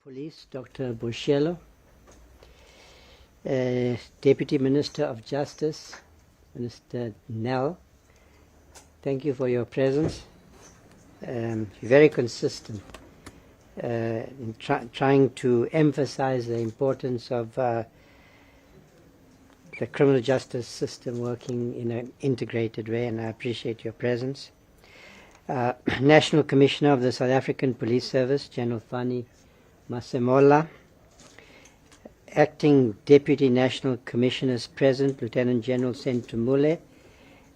Police, Dr. Boshielo, Deputy Minister of Justice, Minister Nell, thank you for your presence. You're very consistent in trying to emphasize the importance of the criminal justice system working in an integrated way, and I appreciate your presence. National Commissioner of the South African Police Service, General Fannie Masemola, Acting Deputy National Commissioners present, Lieutenant General Sentumule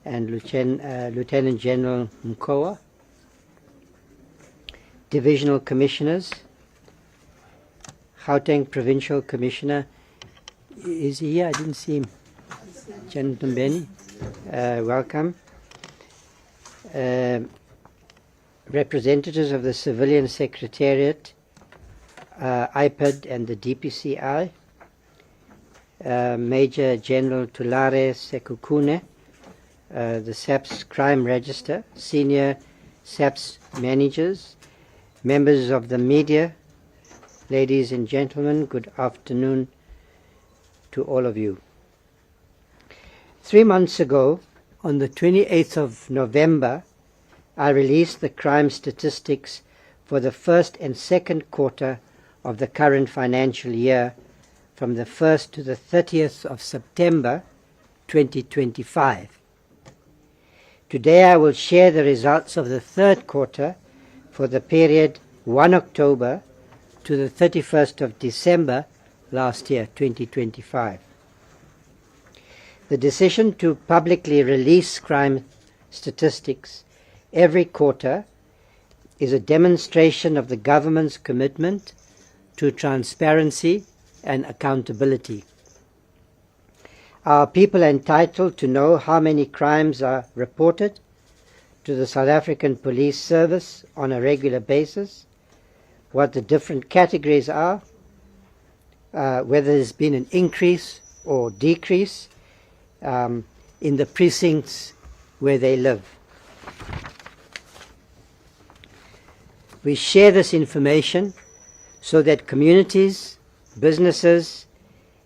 and Lieutenant General Mkoa, Divisional Commissioners, Gauteng Provincial Commissioner, is he here? I didn't see him. General Mbeni, welcome. Representatives of the Civilian Secretariat, IPID and the DPCI, Major General Tulare Sekukune, the SAPS Crime Register, Senior SAPS Managers, members of the media, ladies and gentlemen, good afternoon to all of you. 3 months ago, on the 28th of November, I released the crime statistics for the first and second quarter of the current financial year from the 1st to the 30th of September 2025. Today I will share the results of the third quarter for the period 1 October to the 31st of December last year, 2025. The decision to publicly release crime statistics every quarter is a demonstration of the government's commitment to transparency and accountability. Our people are entitled to know how many crimes are reported to the South African Police Service on a regular basis, what the different categories are, whether there's been an increase or decrease in the precincts where they live. We share this information so that communities, businesses,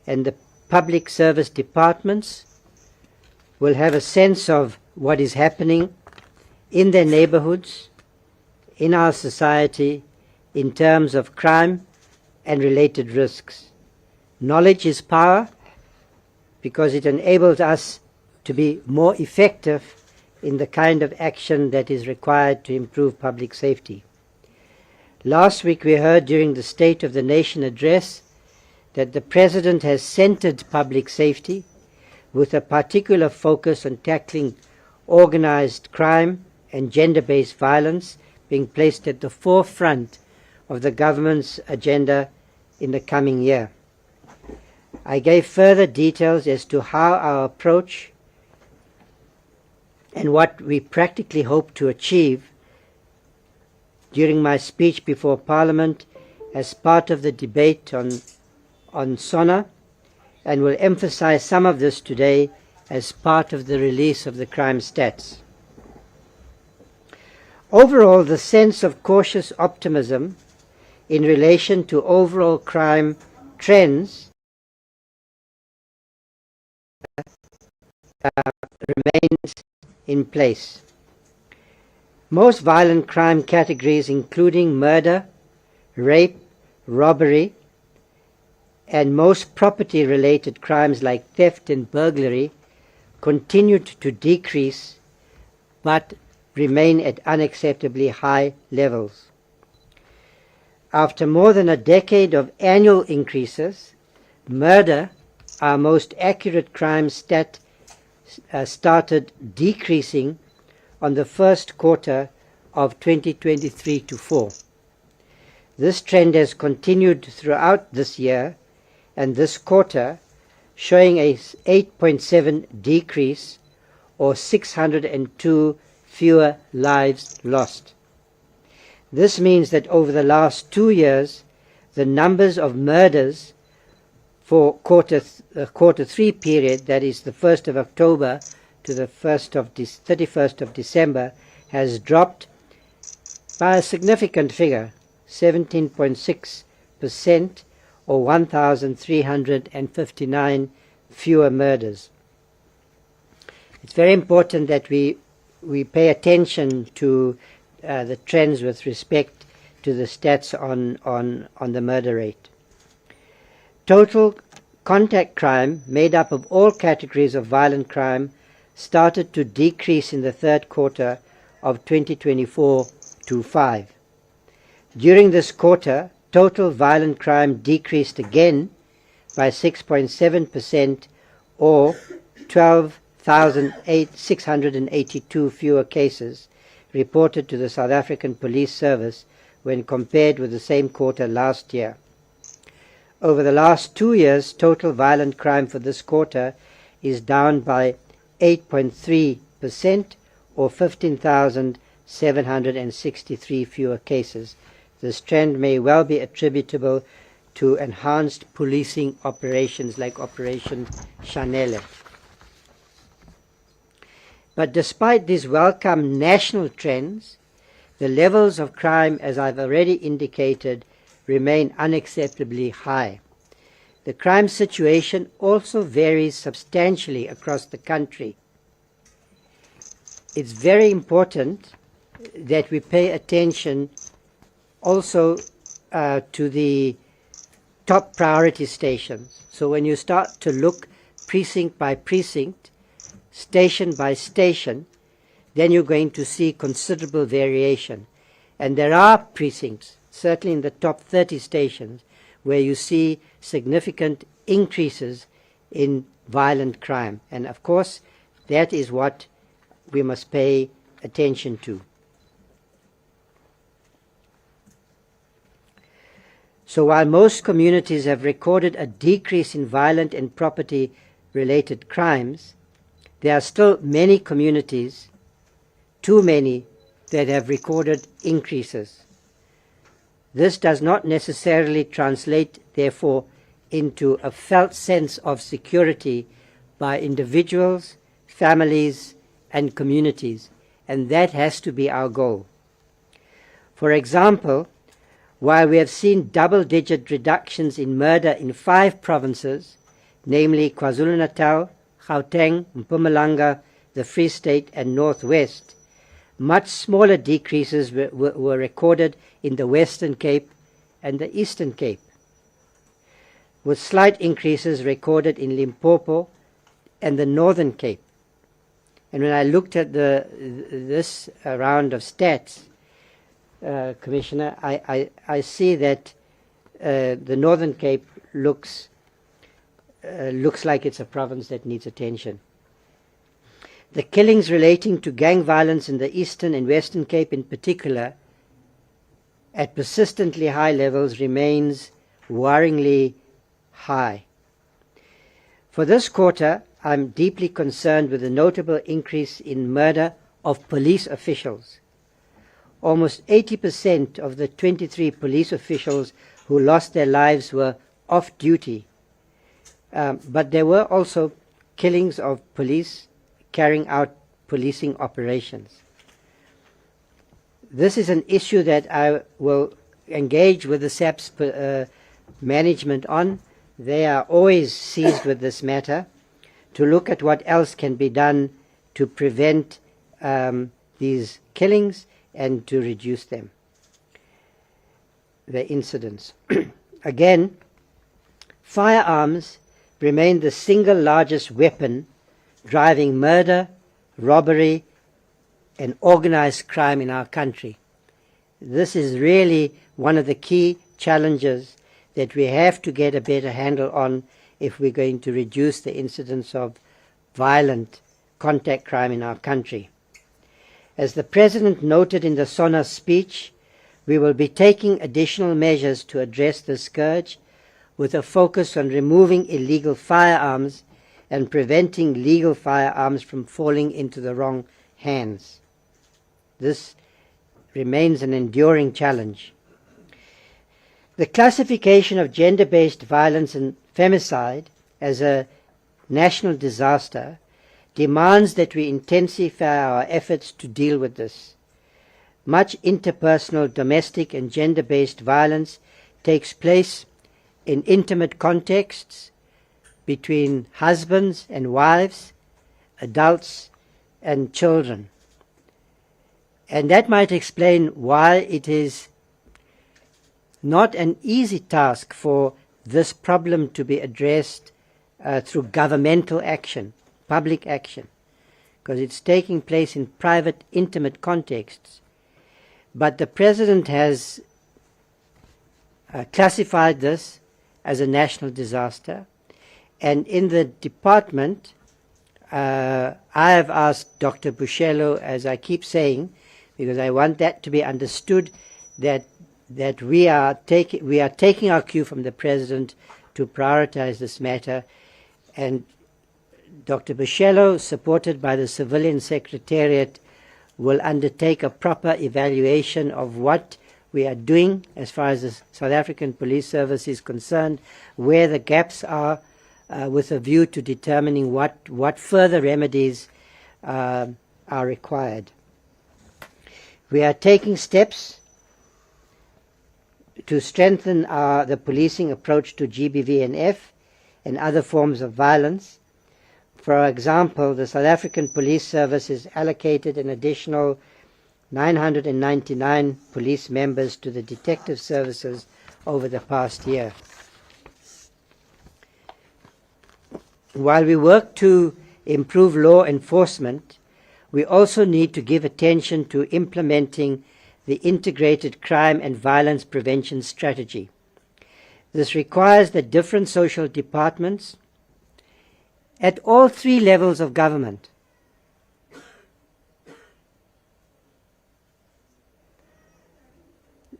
and the public service departments will have a sense of what is happening in their neighborhoods, in our society, in terms of crime and related risks. Knowledge is power because it enables us to be more effective in the kind of action that is required to improve public safety. Last week we heard during the State of the Nation address that the President has centered public safety with a particular focus on tackling organized crime and gender-based violence being placed at the forefront of the government's agenda in the coming year. I gave further details as to how our approach and what we practically hope to achieve during my speech before Parliament as part of the debate on SONA, and will emphasize some of this today as part of the release of the crime stats. Overall, the sense of cautious optimism in relation to overall crime trends remains in place. Most violent crime categories, including murder, rape, robbery, and most property-related crimes like theft and burglary, continued to decrease but remain at unacceptably high levels. After more than a decade of annual increases, murder, our most accurate crime stat, started decreasing on the first quarter of 2023 to 4. This trend has continued throughout this year and this quarter, showing a 8.7 decrease or 602 fewer lives lost. This means that over the last 2 years, the numbers of murders for quarter 3 period, that is the 1st of October to the 31st of December, has dropped by a significant figure, 17.6 6% or 1,359 fewer murders. It's very important that we pay attention to the trends with respect to the stats on the murder rate. Total contact crime, made up of all categories of violent crime, started to decrease in the third quarter of 2024 to 5. During this quarter, total violent crime decreased again by 6.7% or 12,682 fewer cases reported to the South African Police Service when compared with the same quarter last year. Over the last 2 years, total violent crime for this quarter is down by 8.3% or 15,763 fewer cases. This trend may well be attributable to enhanced policing operations like Operation Chanele. But despite these welcome national trends, the levels of crime, as I've already indicated, remain unacceptably high. The crime situation also varies substantially across the country. It's very important that we pay attention also to the top priority stations. So when you start to look precinct by precinct, station by station, then you're going to see considerable variation. And there are precincts, certainly in the top 30 stations, where you see significant increases in violent crime. And of course, that is what we must pay attention to. So while most communities have recorded a decrease in violent and property-related crimes, there are still many communities, too many, that have recorded increases. This does not necessarily translate, therefore, into a felt sense of security by individuals, families, and communities, and that has to be our goal. For example, while we have seen double-digit reductions in murder in 5 provinces, namely KwaZulu-Natal, Gauteng, Mpumalanga, the Free State, and Northwest, much smaller decreases were recorded in the Western Cape and the Eastern Cape, with slight increases recorded in Limpopo and the Northern Cape. And when I looked at this round of stats, Commissioner, I see that the Northern Cape looks like it's a province that needs attention. The killings relating to gang violence in the Eastern and Western Cape in particular, at persistently high levels, remains worryingly high. For this quarter, I'm deeply concerned with the notable increase in murder of police officials. Almost 80% of the 23 police officials who lost their lives were off duty. But there were also killings of police carrying out policing operations. This is an issue that I will engage with the SAPS management on. They are always seized with this matter to look at what else can be done to prevent these killings and to reduce them, the incidents. Again, firearms remain the single largest weapon driving murder, robbery, and organized crime in our country. This is really one of the key challenges that we have to get a better handle on if we're going to reduce the incidence of violent contact crime in our country. As the President noted in the SONA speech, we will be taking additional measures to address the scourge with a focus on removing illegal firearms and preventing legal firearms from falling into the wrong hands. This remains an enduring challenge. The classification of gender-based violence and femicide as a national disaster demands that we intensify our efforts to deal with this. Much interpersonal, domestic, and gender-based violence takes place in intimate contexts between husbands and wives, adults and children. And that might explain why it is not an easy task for this problem to be addressed through governmental action, public action, because it's taking place in private, intimate contexts. But the President has classified this as a national disaster, and in the department I have asked Dr. Boshielo, as I keep saying, because I want that to be understood, that we are taking our cue from the President to prioritize this matter, and Dr. Boshielo, supported by the Civilian Secretariat, will undertake a proper evaluation of what we are doing as far as the South African Police Service is concerned, where the gaps are, with a view to determining what further remedies are required. We are taking steps to strengthen the policing approach to GBV&F and other forms of violence. For example, the South African Police Service has allocated an additional 999 police members to the detective services over the past year. While we work to improve law enforcement, we also need to give attention to implementing the integrated crime and violence prevention strategy. This requires that different social departments at all three levels of government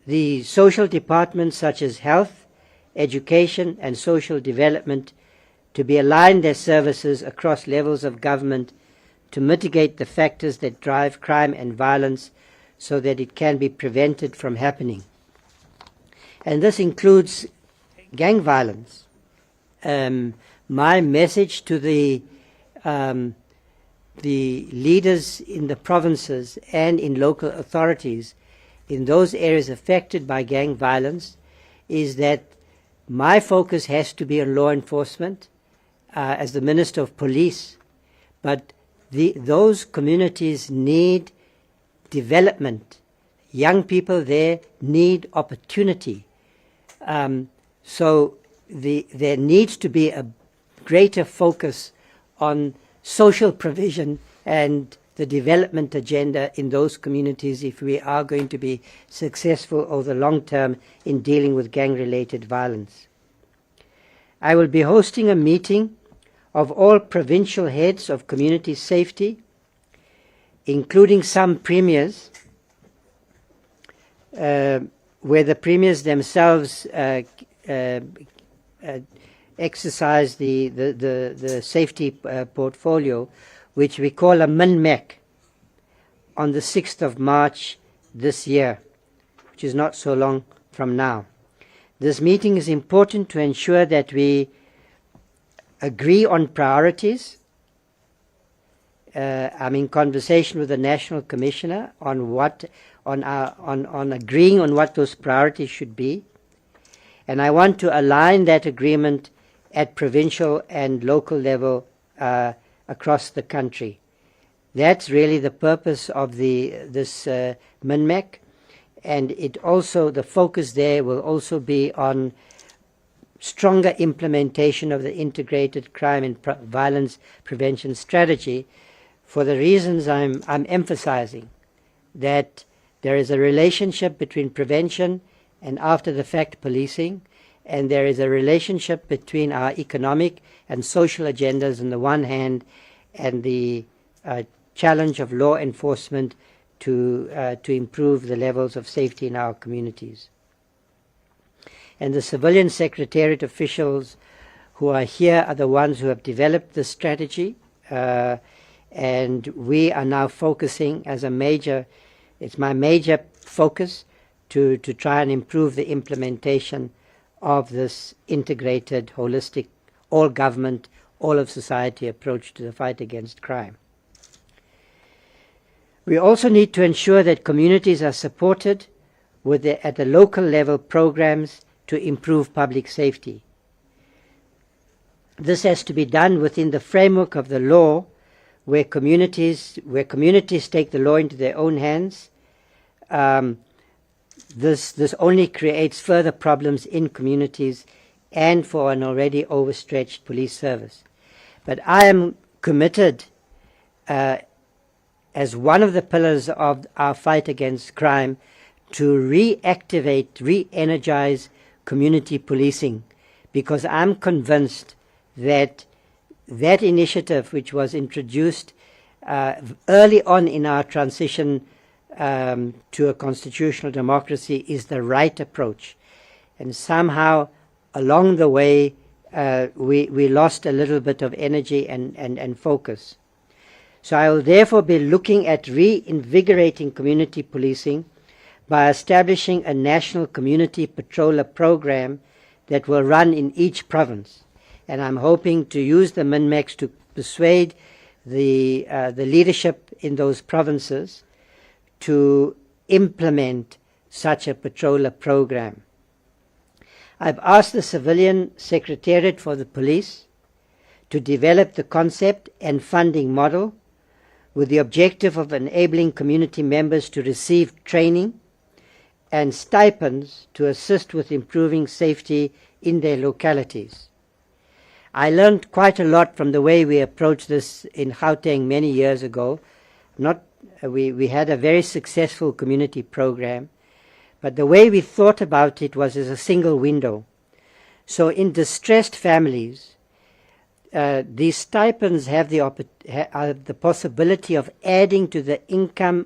the social departments such as health, education and social development to be aligned their services across levels of government to mitigate the factors that drive crime and violence so that it can be prevented from happening. And this includes gang violence. My message to the leaders in the provinces and in local authorities in those areas affected by gang violence is that my focus has to be on law enforcement as the Minister of Police, but those communities need development. Young people there need opportunity. So there needs to be a greater focus on social provision and the development agenda in those communities if we are going to be successful over the long term in dealing with gang-related violence. I will be hosting a meeting of all provincial heads of community safety, including some premiers, where the premiers themselves exercise the safety portfolio, which we call a MINMEC, on the 6th of March this year, which is not so long from now. This meeting is important to ensure that we agree on priorities. I'm in conversation with the National Commissioner on agreeing on what those priorities should be, and I want to align that agreement at provincial and local level across the country. That's really the purpose of this MINMEC, and the focus there will also be on stronger implementation of the integrated crime and violence prevention strategy, for the reasons I'm emphasizing, that there is a relationship between prevention and after-the-fact policing, and there is a relationship between our economic and social agendas on the one hand and the challenge of law enforcement to improve the levels of safety in our communities. And the Civilian Secretariat officials who are here are the ones who have developed this strategy, and we are now focusing it's my major focus to try and improve the implementation of this integrated, holistic, all-government, all-of-society approach to the fight against crime. We also need to ensure that communities are supported at the local level programs to improve public safety. This has to be done within the framework of the law, where communities take the law into their own hands. This only creates further problems in communities and for an already overstretched police service. But I am committed, as one of the pillars of our fight against crime, to reactivate, re-energize community policing, because I'm convinced that that initiative, which was introduced early on in our transition to a constitutional democracy, is the right approach. And somehow along the way we lost a little bit of energy and focus. So I will therefore be looking at reinvigorating community policing by establishing a national community patroller program that will run in each province. And I'm hoping to use the MINMEX to persuade the leadership in those provinces to implement such a patroller program. I've asked the Civilian Secretariat for the Police to develop the concept and funding model with the objective of enabling community members to receive training and stipends to assist with improving safety in their localities. I learned quite a lot from the way we approached this in Gauteng many years ago. We had a very successful community program, but the way we thought about it was as a single window. So in distressed families, these stipends have the possibility of adding to the income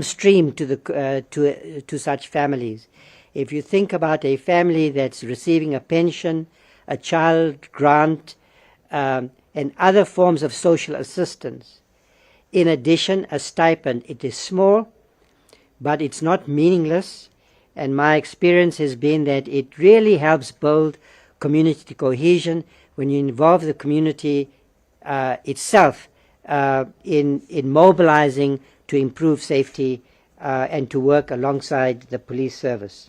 stream to such families. If you think about a family that's receiving a pension, a child grant, and other forms of social assistance, in addition a stipend, it is small, but it's not meaningless, and my experience has been that it really helps build community cohesion when you involve the community itself in mobilizing to improve safety and to work alongside the police service.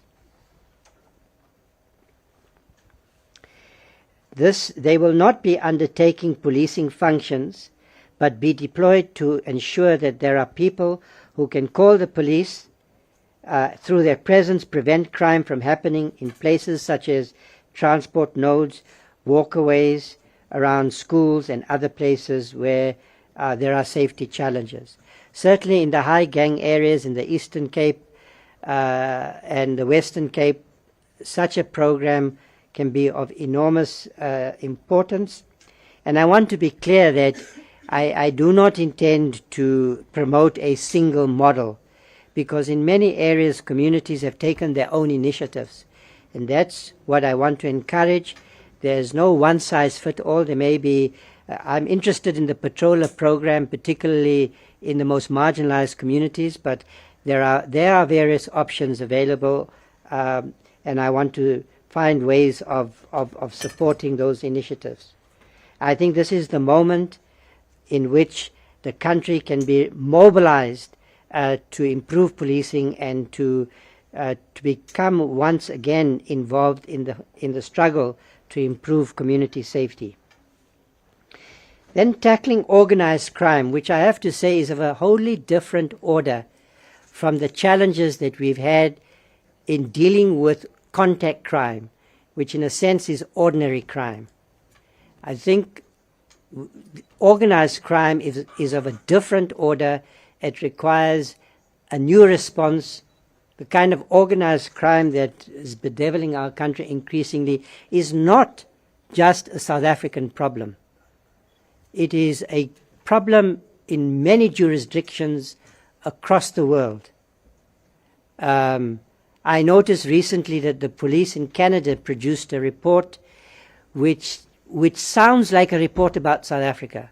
They will not be undertaking policing functions, but be deployed to ensure that there are people who can call the police, through their presence prevent crime from happening in places such as transport nodes, walkaways, around schools and other places where there are safety challenges. Certainly in the high gang areas in the Eastern Cape and the Western Cape, such a program can be of enormous importance. And I want to be clear that I do not intend to promote a single model, because in many areas communities have taken their own initiatives, and that's what I want to encourage. There's no one-size-fits-all. There may be, I'm interested in the patroller program, particularly in the most marginalized communities, but there are various options available, and I want to find ways of supporting those initiatives. I think this is the moment in which the country can be mobilized to improve policing and to become once again involved in the struggle to improve community safety. Then tackling organized crime, which I have to say is of a wholly different order from the challenges that we've had in dealing with contact crime, which in a sense is ordinary crime. I think organized crime is of a different order. It requires a new response. The kind of organized crime that is bedeviling our country increasingly is not just a South African problem. It is a problem in many jurisdictions across the world. I noticed recently that the police in Canada produced a report which sounds like a report about South Africa.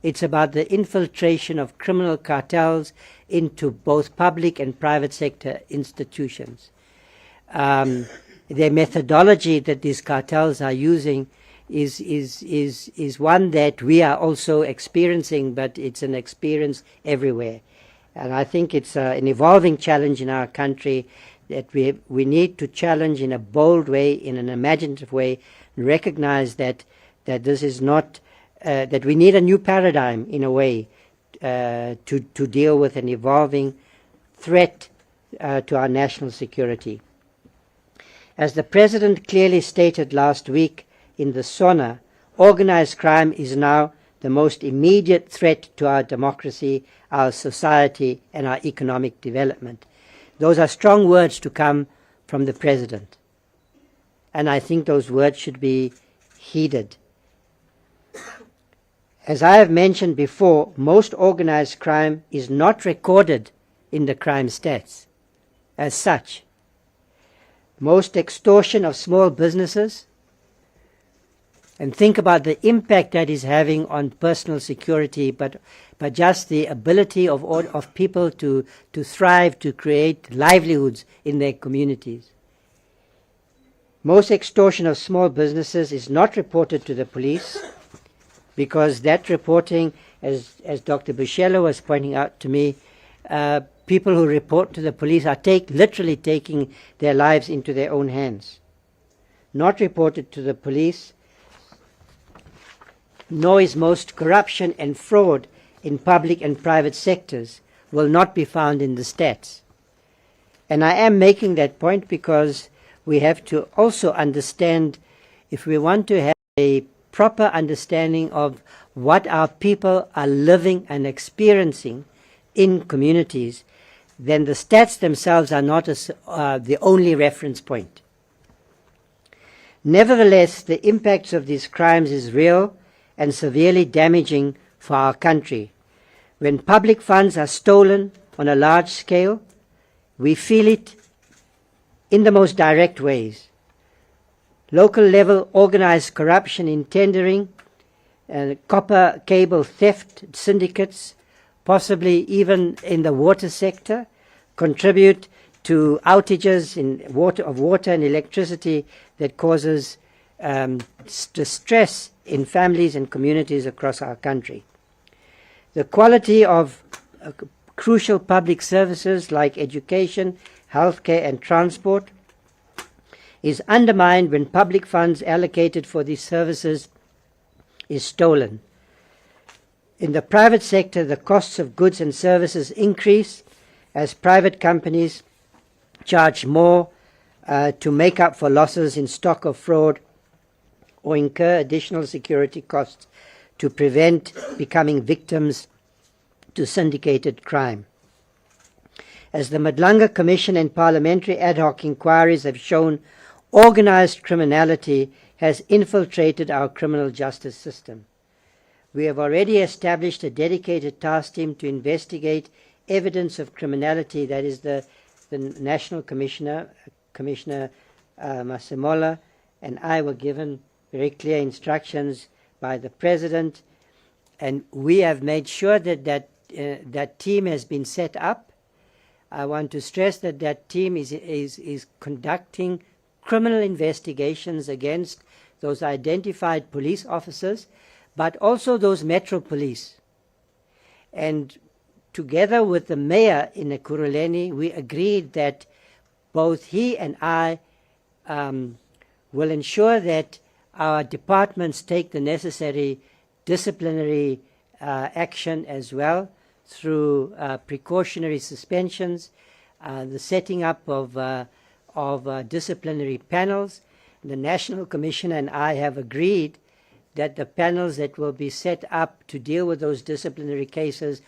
It's about the infiltration of criminal cartels into both public and private sector institutions. The methodology that these cartels are using is one that we are also experiencing, but it's an experience everywhere. And I think it's an evolving challenge in our country that we need to challenge in a bold way, in an imaginative way, and recognize that this is not, that we need a new paradigm in a way to deal with an evolving threat to our national security. As the President clearly stated last week in the SONA, organized crime is now the most immediate threat to our democracy, our society, and our economic development. Those are strong words to come from the President, and I think those words should be heeded. As I have mentioned before, most organized crime is not recorded in the crime stats as such. Most extortion of small businesses, and think about the impact that is having on personal security, but just the ability of people to thrive, to create livelihoods in their communities. Most extortion of small businesses is not reported to the police, because that reporting, as Dr. Boshielo was pointing out to me, people who report to the police are literally taking their lives into their own hands. Not reported to the police, nor is most corruption and fraud in public and private sectors will not be found in the stats. And I am making that point because we have to also understand, if we want to have a proper understanding of what our people are living and experiencing in communities, then the stats themselves are not the only reference point. Nevertheless, the impacts of these crimes is real and severely damaging for our country. When public funds are stolen on a large scale, we feel it in the most direct ways. Local level organized corruption in tendering, copper cable theft syndicates, possibly even in the water sector, contribute to outages of water and electricity that causes distress in families and communities across our country. The quality of crucial public services like education, healthcare, and transport is undermined when public funds allocated for these services is stolen. In the private sector, the costs of goods and services increase as private companies charge more to make up for losses in stock of fraud, or incur additional security costs to prevent becoming victims to syndicated crime. As the Madlanga Commission and parliamentary ad hoc inquiries have shown, organized criminality has infiltrated our criminal justice system. We have already established a dedicated task team to investigate evidence of criminality. That is the National Commissioner, Commissioner Masemola, and I were given very clear instructions by the President, and we have made sure that that team has been set up. I want to stress that that team is conducting criminal investigations against those identified police officers, but also those metro police. And together with the mayor in Ekurhuleni, we agreed that both he and I will ensure that our departments take the necessary disciplinary action as well through precautionary suspensions, the setting up of disciplinary panels. The National Commission and I have agreed that the panels that will be set up to deal with those disciplinary cases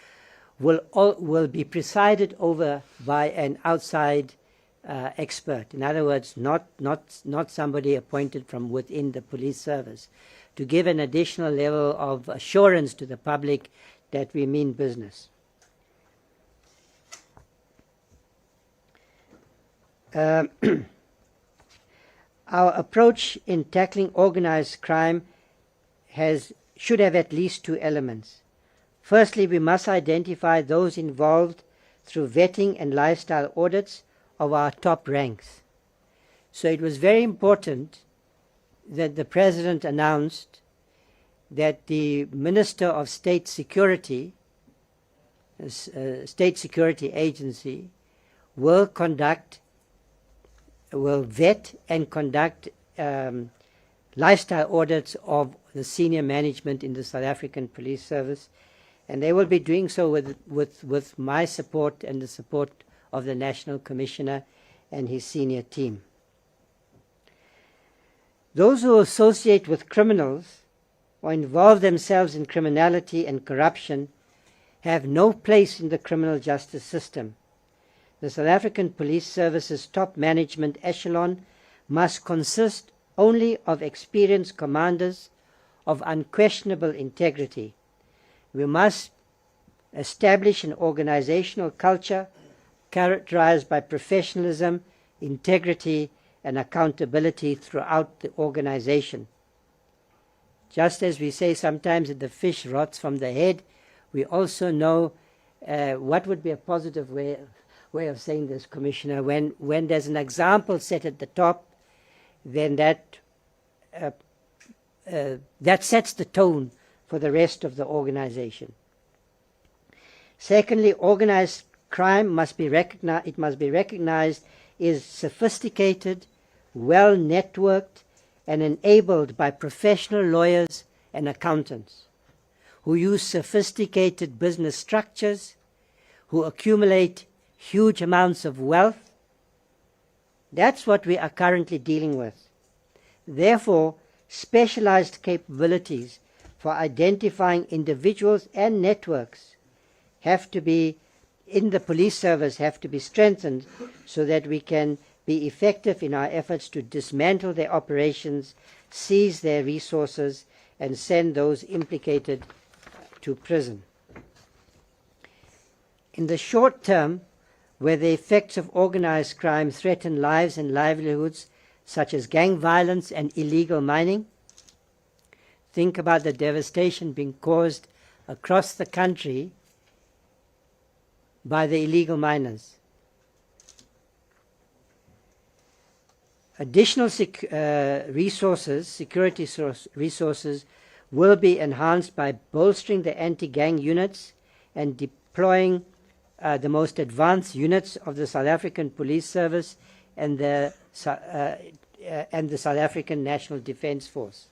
will be presided over by an outside expert. In other words, not somebody appointed from within the police service, to give an additional level of assurance to the public that we mean business. Our approach in tackling organized crime should have at least two elements. Firstly, we must identify those involved through vetting and lifestyle audits of our top ranks. So it was very important that the President announced that the Minister of State Security, State Security Agency, will conduct will vet and conduct lifestyle audits of the senior management in the South African Police Service, and they will be doing so with my support and the support of the National Commissioner and his senior team. Those who associate with criminals or involve themselves in criminality and corruption have no place in the criminal justice system. The South African Police Service's top management echelon must consist only of experienced commanders of unquestionable integrity. We must establish an organizational culture characterized by professionalism, integrity, and accountability throughout the organization. Just as we say sometimes that the fish rots from the head, we also know what would be a positive way of saying this, Commissioner. When there's an example set at the top, then that sets the tone for the rest of the organization. Secondly, organized crime must be recognized. It must be recognized is sophisticated, well networked, and enabled by professional lawyers and accountants who use sophisticated business structures, who accumulate huge amounts of wealth. That's what we are currently dealing with. Therefore, specialized capabilities for identifying individuals and networks have to be, in the police service, have to be strengthened so that we can be effective in our efforts to dismantle their operations, seize their resources, and send those implicated to prison. In the short term, where the effects of organized crime threaten lives and livelihoods, such as gang violence and illegal mining, think about the devastation being caused across the country by the illegal miners. Additional security resources will be enhanced by bolstering the anti-gang units and deploying the most advanced units of the South African Police Service and the South African National Defence Force.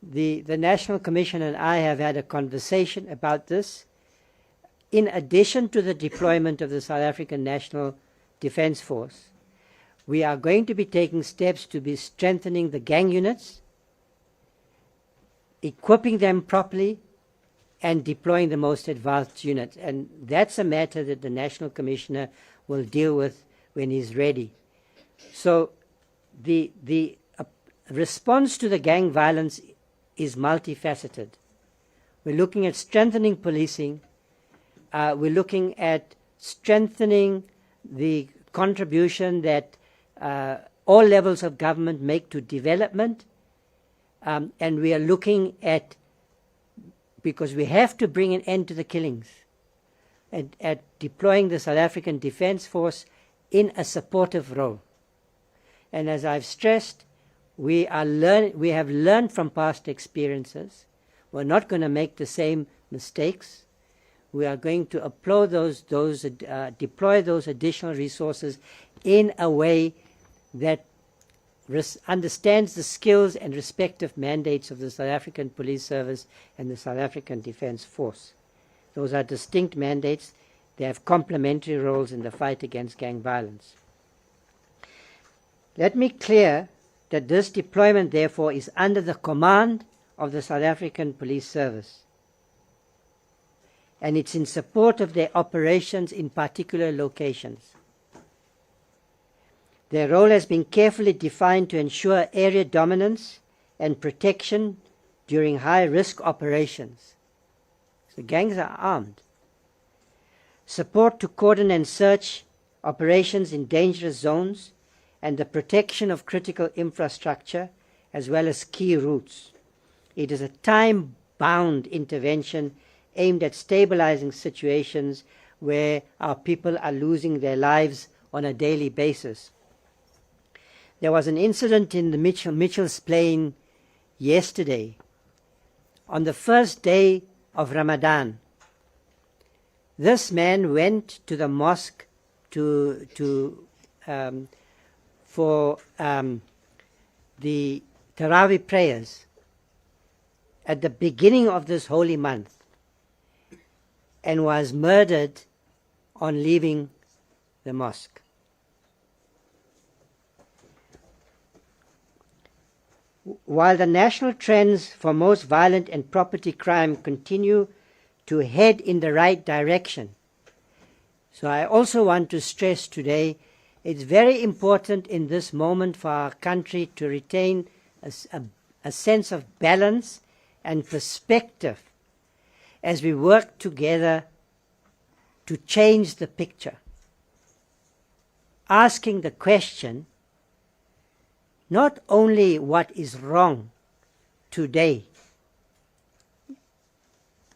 The National Commission and I have had a conversation about this. In addition to the deployment of the South African National Defence Force, we are going to be taking steps to be strengthening the gang units, equipping them properly, and deploying the most advanced units. And that's a matter that the National Commissioner will deal with when he's ready. So the response to the gang violence is multifaceted. We're looking at strengthening policing. We're looking at strengthening the contribution that all levels of government make to development. And we are looking at, because we have to bring an end to the killings, at deploying the South African Defence Force in a supportive role. And as I've stressed, we have learned from past experiences. We're not going to make the same mistakes. We are going to deploy those additional resources in a way that understands the skills and respective mandates of the South African Police Service and the South African Defence Force. Those are distinct mandates. They have complementary roles in the fight against gang violence. Let me clear that this deployment, therefore, is under the command of the South African Police Service, and it's in support of their operations in particular locations. Their role has been carefully defined to ensure area dominance and protection during high-risk operations. The gangs are armed. Support to cordon and search operations in dangerous zones and the protection of critical infrastructure as well as key routes. It is a time-bound intervention aimed at stabilizing situations where our people are losing their lives on a daily basis. There was an incident in the Mitchell's Plain yesterday, on the first day of Ramadan. This man went to the mosque to for the Tarawih prayers at the beginning of this holy month and was murdered on leaving the mosque. While the national trends for most violent and property crime continue to head in the right direction, so I also want to stress today it's very important in this moment for our country to retain a sense of balance and perspective as we work together to change the picture. Asking the question, not only what is wrong today,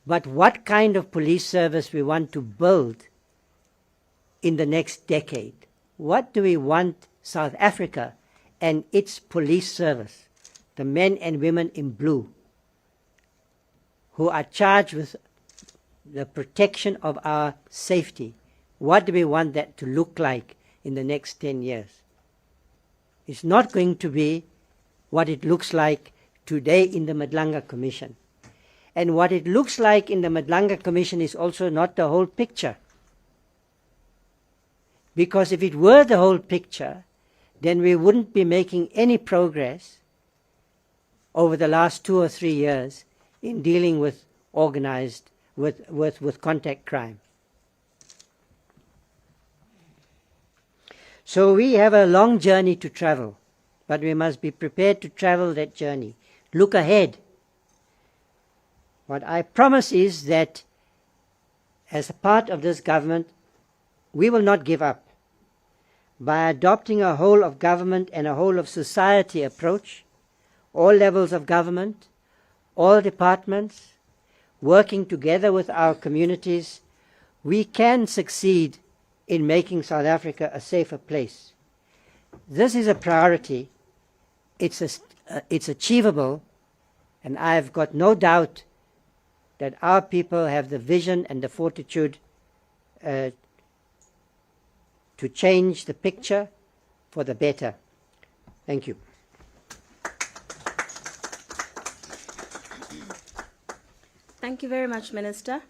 but what kind of police service we want to build in the next decade. What do we want South Africa and its police service, the men and women in blue, who are charged with the protection of our safety, what do we want that to look like in the next 10 years? It's not going to be what it looks like today in the Madlanga Commission. And what it looks like in the Madlanga Commission is also not the whole picture. Because if it were the whole picture, then we wouldn't be making any progress over the last 2 or 3 years in dealing with organized, with contact crime. So we have a long journey to travel, but we must be prepared to travel that journey. Look ahead. What I promise is that as a part of this government, we will not give up. By adopting a whole of government and a whole of society approach, all levels of government, all departments, working together with our communities, we can succeed in making South Africa a safer place. This is a priority. It's achievable, and I've got no doubt that our people have the vision and the fortitude to change the picture for the better. Thank you. Thank you very much, Minister.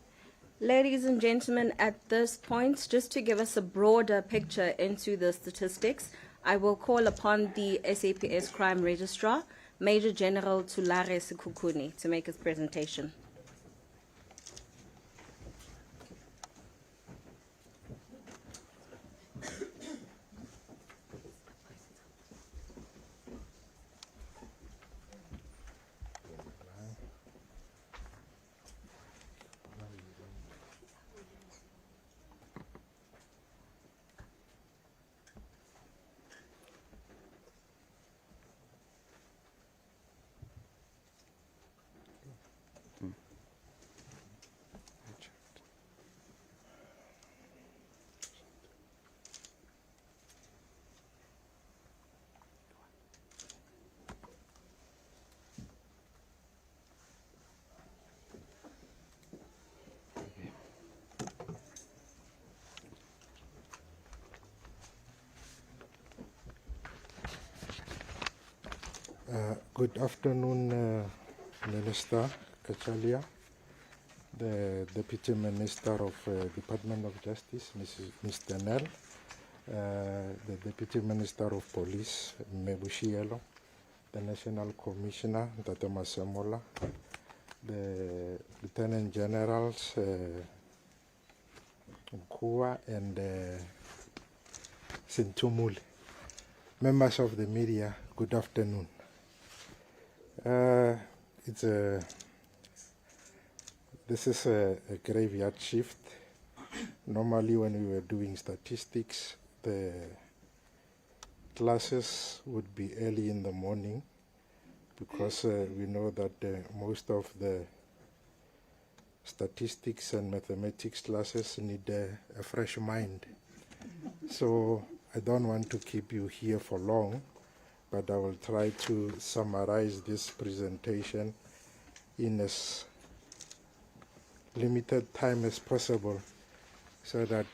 Ladies and gentlemen, at this point, just to give us a broader picture into the statistics, I will call upon the SAPS Crime Registrar, Major General Tulare Sekhukhune, to make his presentation. Good afternoon, Minister Cachalia, the Deputy Minister of Department of Justice, Mr. Nel, the Deputy Minister of Police, Boshielo, the National Commissioner, Dr. Masemola, the Lieutenant Generals, Nkua and Sintumuli. Members of the media, good afternoon. This is a graveyard shift. Normally when we were doing statistics, the classes would be early in the morning because we know that most of the statistics and mathematics classes need a fresh mind. So I don't want to keep you here for long, but I will try to summarize this presentation in as limited time as possible so that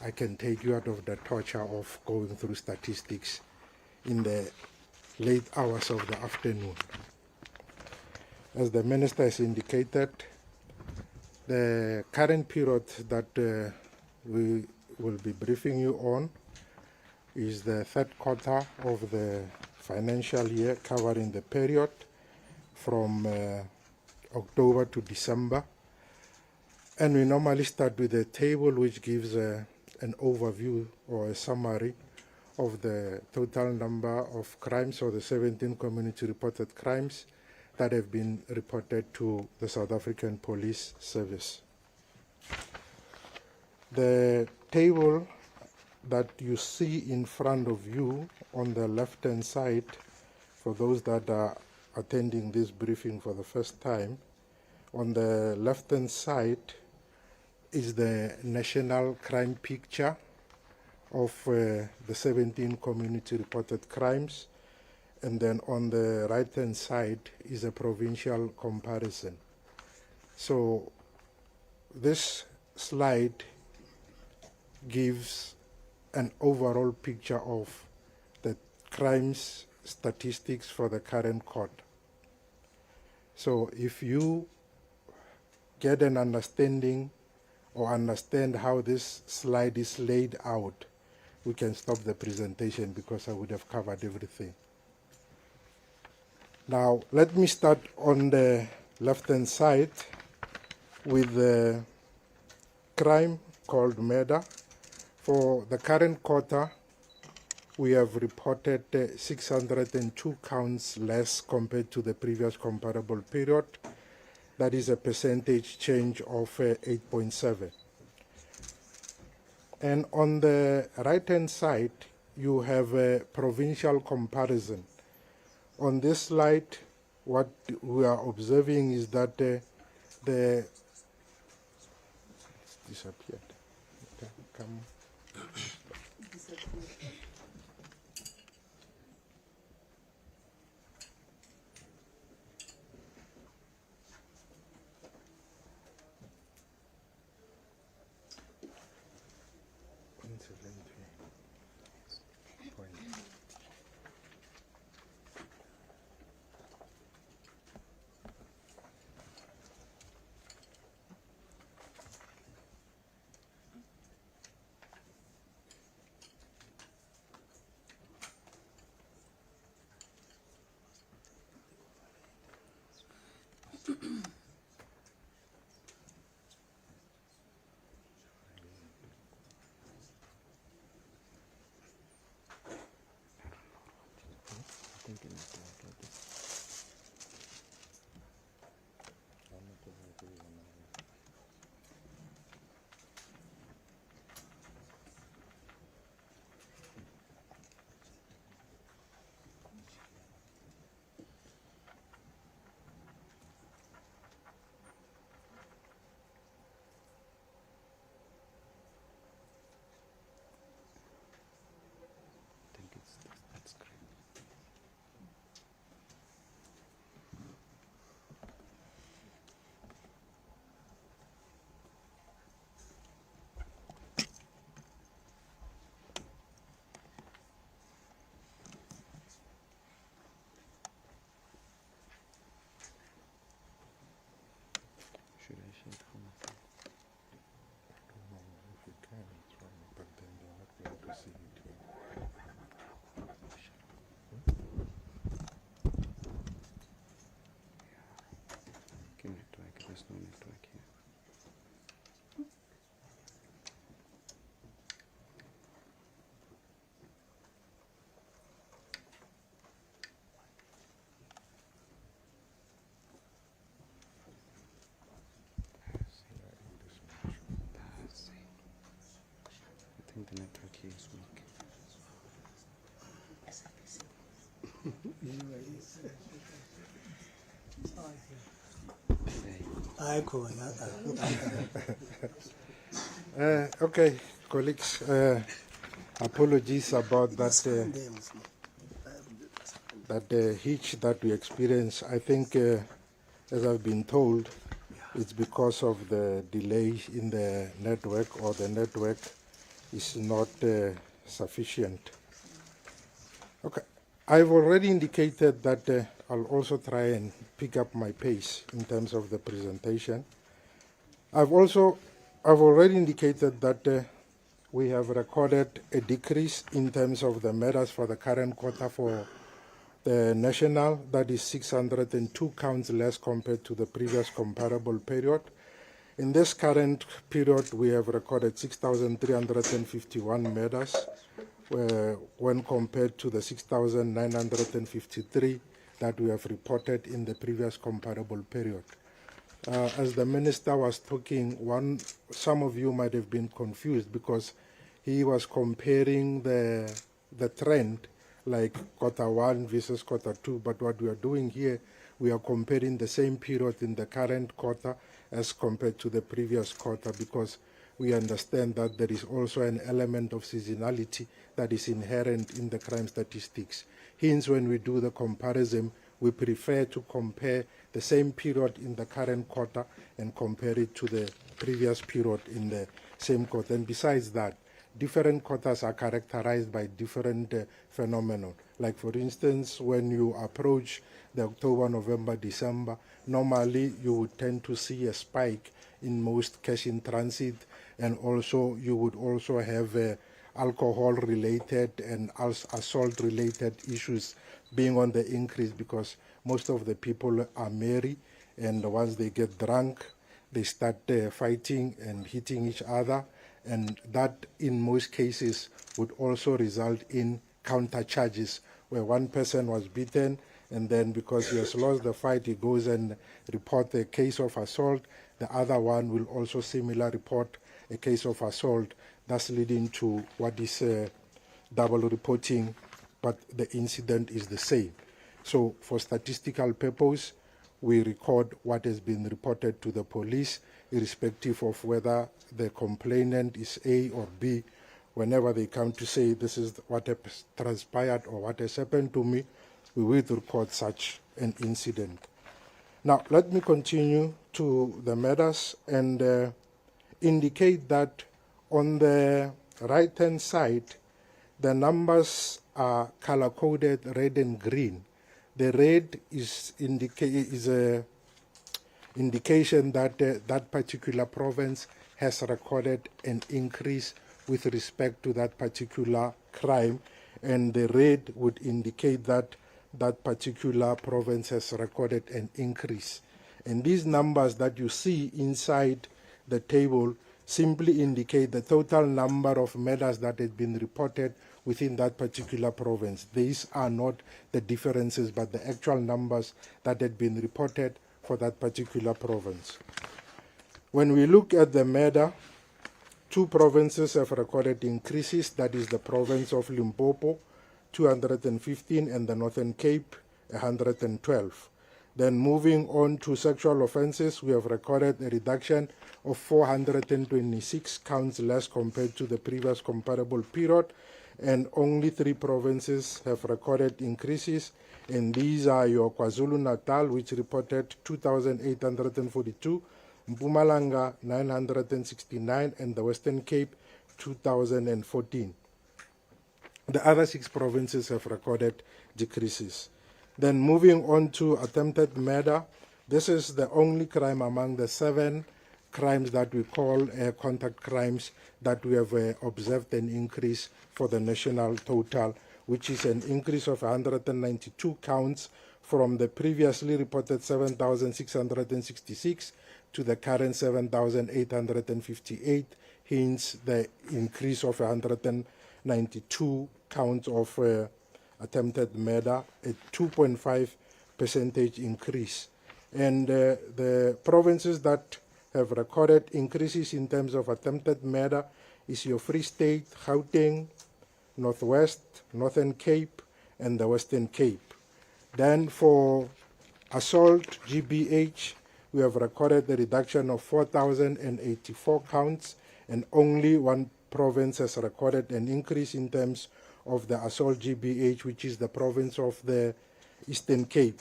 I can take you out of the torture of going through statistics in the late hours of the afternoon. As the Minister has indicated, the current period that we will be briefing you on is the third quarter of the financial year, covering the period from October to December. And we normally start with a table which gives an overview or a summary of the total number of crimes, or the 17 community reported crimes that have been reported to the South African Police Service. The table that you see in front of you on the left-hand side, for those that are attending this briefing for the first time, on the left-hand side is the national crime picture of the 17 community reported crimes, and then on the right-hand side is a provincial comparison. So this slide gives an overall picture of the crimes statistics for the current quarter. So if you get an understanding or understand how this slide is laid out, we can stop the presentation because I would have covered everything. Now, let me start on the left-hand side with the crime called murder. For the current quarter, we have reported 602 counts less compared to the previous comparable period. That is a percentage change of 8.7. And on the right-hand side, you have a provincial comparison. On this slide, what we are observing is that the disappeared. Come. There's no network here. I think the network here is weak. Okay, colleagues, apologies about that hitch that we experienced. I think, as I've been told, it's because of the delay in the network, or the network is not sufficient. Okay. I've already indicated that I'll also try and pick up my pace in terms of the presentation. I've already indicated that we have recorded a decrease in terms of the murders for the current quarter for the national, that is 602 counts less compared to the previous comparable period. In this current period, we have recorded 6,351 murders when compared to the 6,953 that we have reported in the previous comparable period. As the minister was talking, some of you might have been confused because he was comparing the trend like quarter one versus quarter two, but what we are doing here, we are comparing the same period in the current quarter as compared to the previous quarter, because we understand that there is also an element of seasonality that is inherent in the crime statistics. Hence, when we do the comparison, we prefer to compare the same period in the current quarter and compare it to the previous period in the same quarter. And besides that, different quarters are characterized by different phenomena. Like, for instance, when you approach the October, November, December, normally you would tend to see a spike in most cash in transit, and also you would also have alcohol-related and assault-related issues being on the increase, because most of the people are merry, and once they get drunk, they start fighting and hitting each other, and that in most cases would also result in counter charges, where one person was beaten, and then because he has lost the fight, he goes and report a case of assault. The other one will also similarly report a case of assault, thus leading to what is double reporting, but the incident is the same. So for statistical purpose, we record what has been reported to the police, irrespective of whether the complainant is A or B. Whenever they come to say this is what has transpired or what has happened to me, we will record such an incident. Now, let me continue to the matters and indicate that on the right-hand side, the numbers are color-coded red and green. The red is an indication that that particular province has recorded an increase with respect to that particular crime, and the red would indicate that that particular province has recorded an increase. And these numbers that you see inside the table simply indicate the total number of murders that had been reported within that particular province. These are not the differences, but the actual numbers that had been reported for that particular province. When we look at the murder, two provinces have recorded increases, that is the province of Limpopo, 215, and the Northern Cape, 112. Then moving on to sexual offenses, we have recorded a reduction of 426 counts less compared to the previous comparable period, and only three provinces have recorded increases, and these are your KwaZulu-Natal, which reported 2,842, Mpumalanga 969, and the Western Cape 2,014. The other six provinces have recorded decreases. Then moving on to attempted murder, this is the only crime among the 7 crimes that we call contact crimes that we have observed an increase for the national total, which is an increase of 192 counts from the previously reported 7,666 to the current 7,858, hence the increase of 192 counts of attempted murder, a 2.5% increase. And the provinces that have recorded increases in terms of attempted murder is your Free State, Gauteng, Northwest, Northern Cape, and the Western Cape. Then for assault, GBH, we have recorded a reduction of 4,084 counts, and only one province has recorded an increase in terms of the assault GBH, which is the province of the Eastern Cape.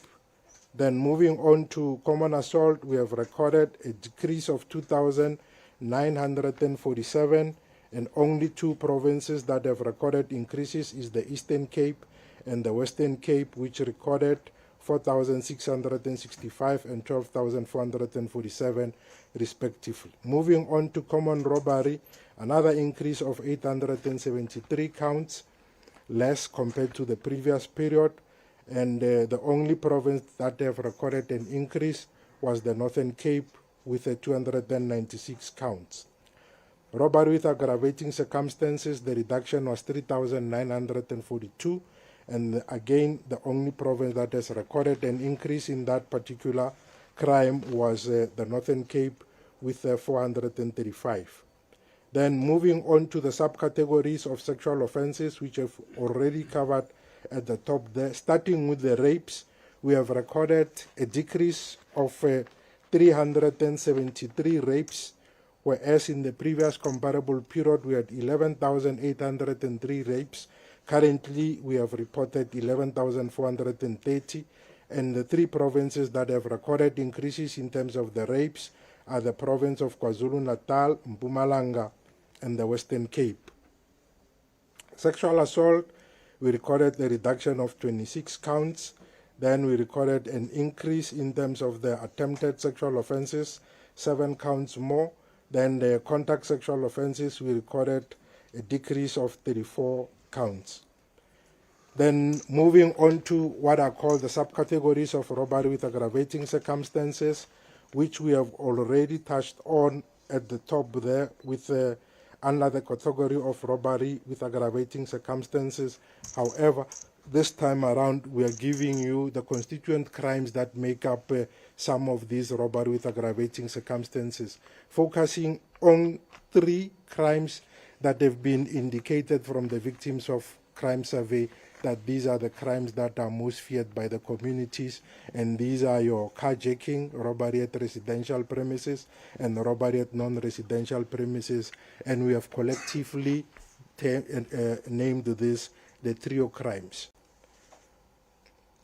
Then moving on to common assault, we have recorded a decrease of 2,947, and only two provinces that have recorded increases is the Eastern Cape and the Western Cape, which recorded 4,665 and 12,447 respectively. Moving on to common robbery, another increase of 873 counts, less compared to the previous period, and the only province that have recorded an increase was the Northern Cape with 296 counts. Robbery with aggravating circumstances, the reduction was 3,942, and again, the only province that has recorded an increase in that particular crime was the Northern Cape with 435. Then moving on to the subcategories of sexual offences, which have already covered at the top there. Starting with the rapes, we have recorded a decrease of 373 rapes, whereas in the previous comparable period we had 11,803 rapes. Currently, we have reported 11,430, and the three provinces that have recorded increases in terms of the rapes are the province of KwaZulu-Natal, Mpumalanga, and the Western Cape. Sexual assault, we recorded a reduction of 26 counts. Then we recorded an increase in terms of the attempted sexual offences, 7 counts more. Then the contact sexual offences, we recorded a decrease of 34 counts. Then moving on to what are called the subcategories of robbery with aggravating circumstances, which we have already touched on at the top there with under the category of robbery with aggravating circumstances. However, this time around we are giving you the constituent crimes that make up some of these robbery with aggravating circumstances, focusing on 3 crimes that have been indicated from the victims of crime survey that these are the crimes that are most feared by the communities, and these are your carjacking, robbery at residential premises, and robbery at non-residential premises, and we have collectively named this the trio crimes.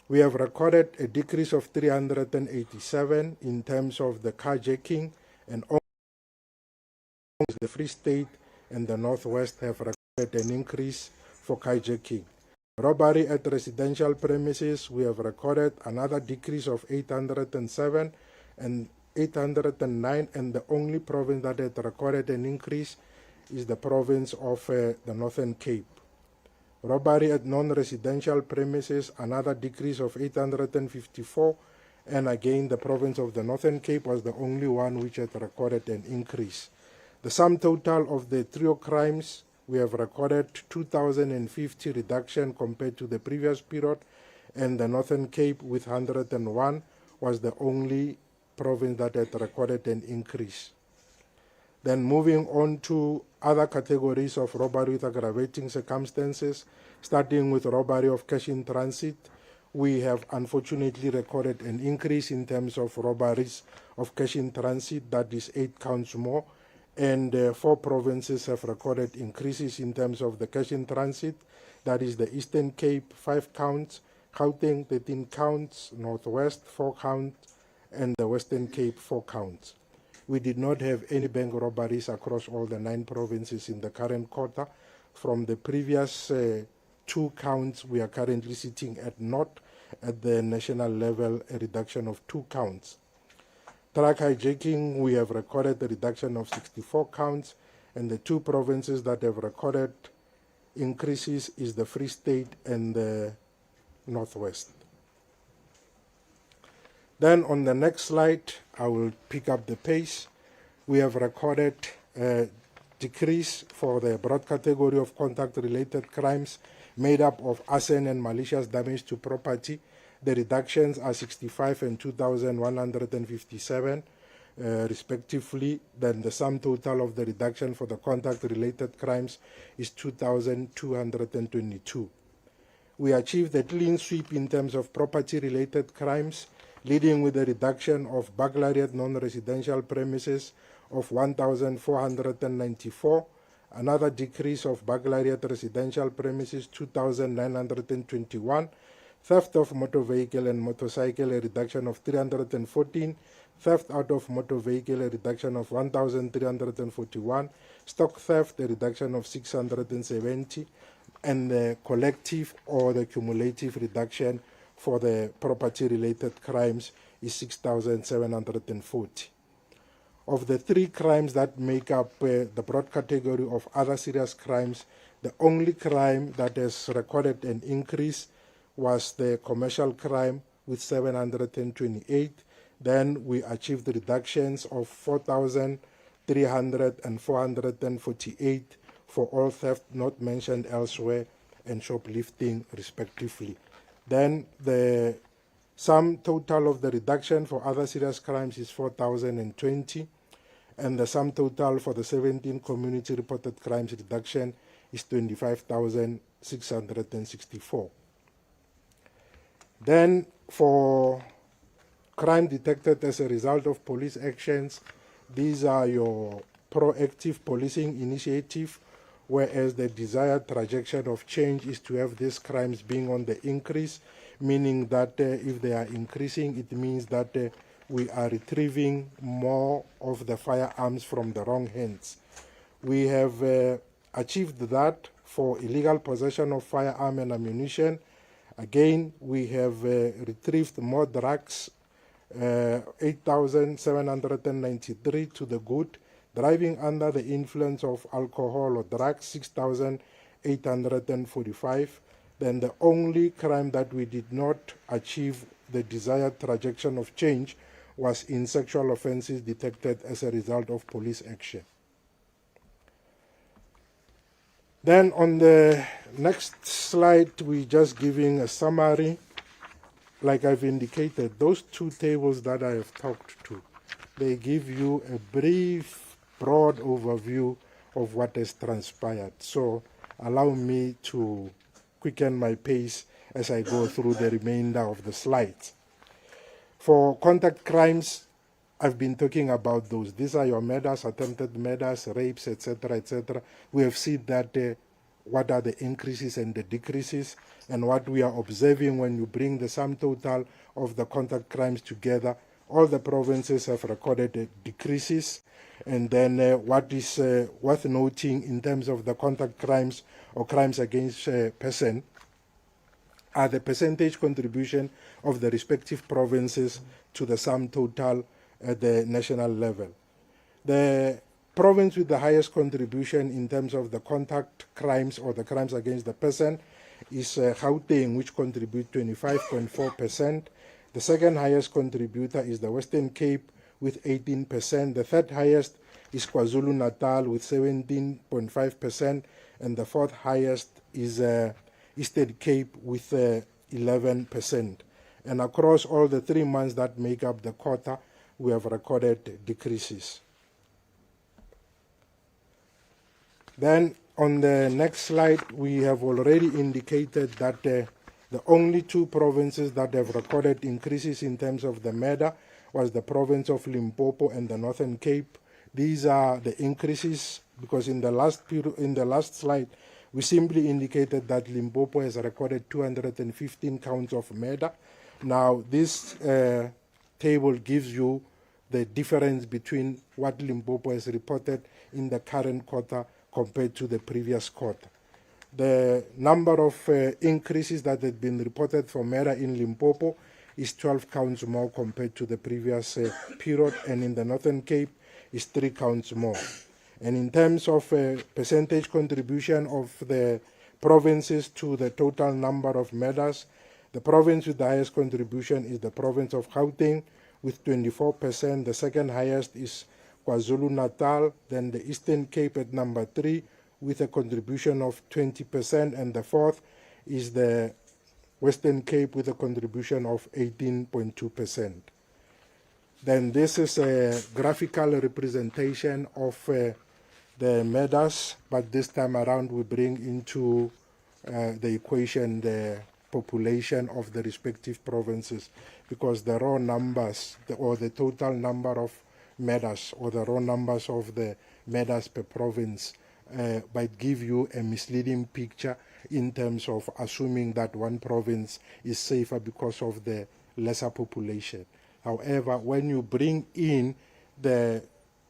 We have recorded a decrease of 387 in terms of the carjacking, and the Free State and the Northwest have recorded an increase for carjacking. Robbery at residential premises, we have recorded another decrease of 807 and 809, and the only province that had recorded an increase is the province of the Northern Cape. Robbery at non-residential premises, another decrease of 854, and again the province of the Northern Cape was the only one which had recorded an increase. The sum total of the trio crimes, we have recorded 2,050 reduction compared to the previous period, and the Northern Cape with 101 was the only province that had recorded an increase. Then moving on to other categories of robbery with aggravating circumstances, starting with robbery of cash in transit, we have unfortunately recorded an increase in terms of robberies of cash in transit, that is 8 counts more, and 4 provinces have recorded increases in terms of the cash in transit, that is the Eastern Cape 5 counts, Gauteng 13 counts, Northwest 4 counts, and the Western Cape 4 counts. We did not have any bank robberies across all the 9 provinces in the current quarter. From the previous 2 counts, we are currently sitting at naught at the national level, a reduction of 2 counts. Truck hijacking, we have recorded a reduction of 64 counts, and the 2 provinces that have recorded increases is the Free State and the Northwest. Then on the next slide, I will pick up the pace. We have recorded a decrease for the broad category of contact-related crimes made up of arson and malicious damage to property. The reductions are 65 and 2,157 respectively. Then the sum total of the reduction for the contact-related crimes is 2,222. We achieved a clean sweep in terms of property-related crimes, leading with a reduction of burglary at non-residential premises of 1,494, another decrease of burglary at residential premises 2,921, theft of motor vehicle and motorcycle a reduction of 314, theft out of motor vehicle a reduction of 1,341, stock theft a reduction of 670, and the collective or the cumulative reduction for the property-related crimes is 6,740. Of the three crimes that make up the broad category of other serious crimes, the only crime that has recorded an increase was the commercial crime with 728. Then we achieved reductions of 4,300 and 448 for all theft not mentioned elsewhere and shoplifting respectively. Then the sum total of the reduction for other serious crimes is 4,020, and the sum total for the 17 community reported crimes reduction is 25,664. Then for crime detected as a result of police actions, these are your proactive policing initiative, whereas the desired trajectory of change is to have these crimes being on the increase, meaning that if they are increasing, it means that we are retrieving more of the firearms from the wrong hands. We have achieved that for illegal possession of firearm and ammunition. Again, we have retrieved more drugs, 8,793 to the good. Driving under the influence of alcohol or drugs, 6,845. Then the only crime that we did not achieve the desired trajectory of change was in sexual offenses detected as a result of police action. Then on the next slide, we're just giving a summary. Like I've indicated, those two tables that I have talked to, they give you a brief, broad overview of what has transpired. So allow me to quicken my pace as I go through the remainder of the slides. For contact crimes, I've been talking about those. These are your murders, attempted murders, rapes, etc., etc. We have seen that what are the increases and the decreases, and what we are observing when you bring the sum total of the contact crimes together. All the provinces have recorded decreases. And then what is worth noting in terms of the contact crimes or crimes against person are the percentage contribution of the respective provinces to the sum total at the national level. The province with the highest contribution in terms of the contact crimes or the crimes against the person is Gauteng, which contributes 25.4%. The second highest contributor is the Western Cape with 18%. The third highest is KwaZulu-Natal with 17.5%, and the fourth highest is Eastern Cape with 11%. And across all the 3 months that make up the quarter, we have recorded decreases. Then on the next slide, we have already indicated that the only two provinces that have recorded increases in terms of the murder was the province of Limpopo and the Northern Cape. These are the increases because in the last slide, we simply indicated that Limpopo has recorded 215 counts of murder. Now, this table gives you the difference between what Limpopo has reported in the current quarter compared to the previous quarter. The number of increases that had been reported for murder in Limpopo is 12 counts more compared to the previous period, and in the Northern Cape is 3 counts more. And in terms of percentage contribution of the provinces to the total number of murders, the province with the highest contribution is the province of Gauteng with 24%. The second highest is KwaZulu-Natal, then the Eastern Cape at number 3 with a contribution of 20%, and the fourth is the Western Cape with a contribution of 18.2%. Then this is a graphical representation of the murders, but this time around we bring into the equation the population of the respective provinces, because the raw numbers or the total number of murders or the raw numbers of the murders per province might give you a misleading picture in terms of assuming that one province is safer because of the lesser population. However, when you bring in the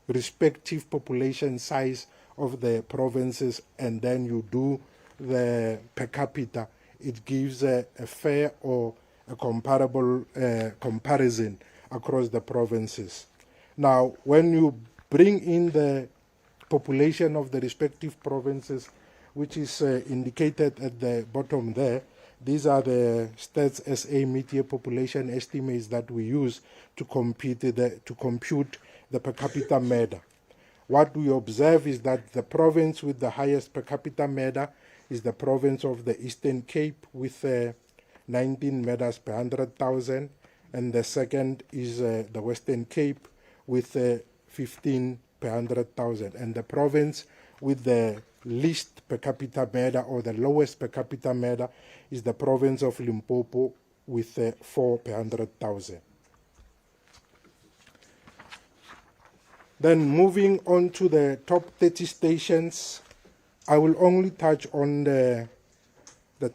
respective population size of the provinces and then you do the per capita, it gives a fair or a comparable comparison across the provinces. Now, when you bring in the population of the respective provinces, which is indicated at the bottom there, these are the Stats SA mid-year population estimates that we use to compute the per capita murder. What we observe is that the province with the highest per capita murder is the province of the Eastern Cape with 19 murders per 100,000, and the second is the Western Cape with 15 per 100,000, and the province with the least per capita murder or the lowest per capita murder is the province of Limpopo with 4 per 100,000. Then moving on to the top 30 stations, I will only touch on the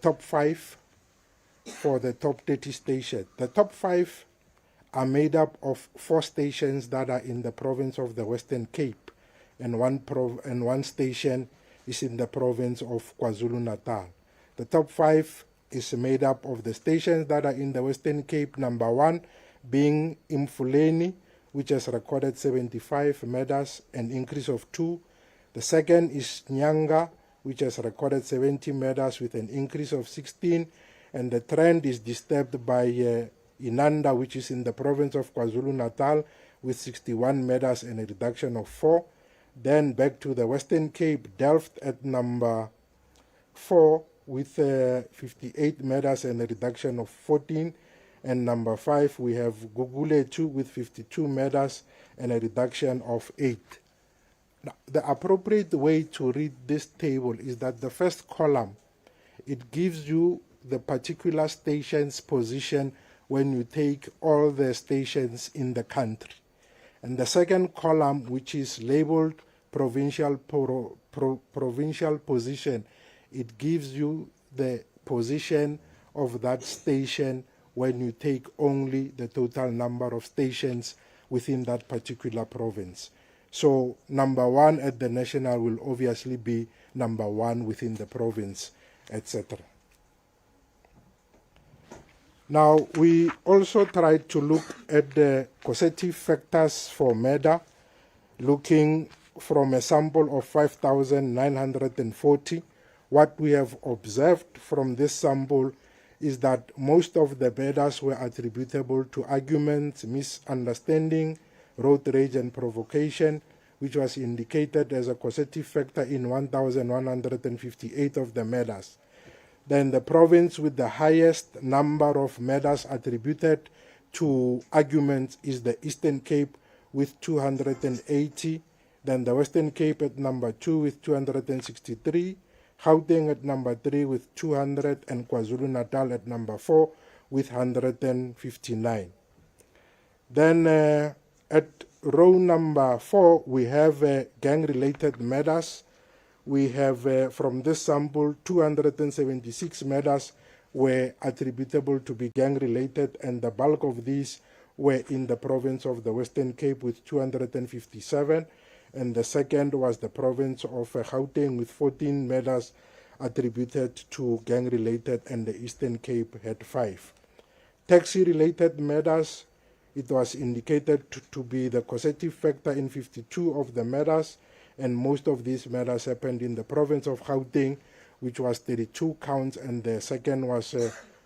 top 5 for the top 30 stations. The top 5 are made up of 4 stations that are in the province of the Western Cape, and one station is in the province of KwaZulu-Natal. The top 5 is made up of the stations that are in the Western Cape, number 1 being Imfuleni, which has recorded 75 murders, an increase of 2. The second is Nyanga, which has recorded 70 murders with an increase of 16. And the trend is disturbed by Inanda, which is in the province of KwaZulu-Natal, with 61 murders and a reduction of 4. Then back to the Western Cape, Delft at number 4 with 58 murders and a reduction of 14. And number 5, we have Gugule 2 with 52 murders and a reduction of 8. Now, the appropriate way to read this table is that the first column, it gives you the particular station's position when you take all the stations in the country. And the second column, which is labeled provincial position, it gives you the position of that station when you take only the total number of stations within that particular province. So number 1 at the national will obviously be number 1 within the province, etc. Now, we also tried to look at the causative factors for murder, looking from a sample of 5,940. What we have observed from this sample is that most of the murders were attributable to arguments, misunderstanding, road rage and provocation, which was indicated as a causative factor in 1,158 of the murders. Then the province with the highest number of murders attributed to arguments is the Eastern Cape with 280, then the Western Cape at number 2 with 263, Gauteng at number 3 with 200, and KwaZulu-Natal at number 4 with 159. Then at row number 4, we have gang-related murders. We have, from this sample, 276 murders were attributable to be gang-related, and the bulk of these were in the province of the Western Cape with 257, and the second was the province of Gauteng with 14 murders attributed to gang-related, and the Eastern Cape had 5. Taxi-related murders, it was indicated to be the causative factor in 52 of the murders, and most of these murders happened in the province of Gauteng, which was 32 counts, and the second was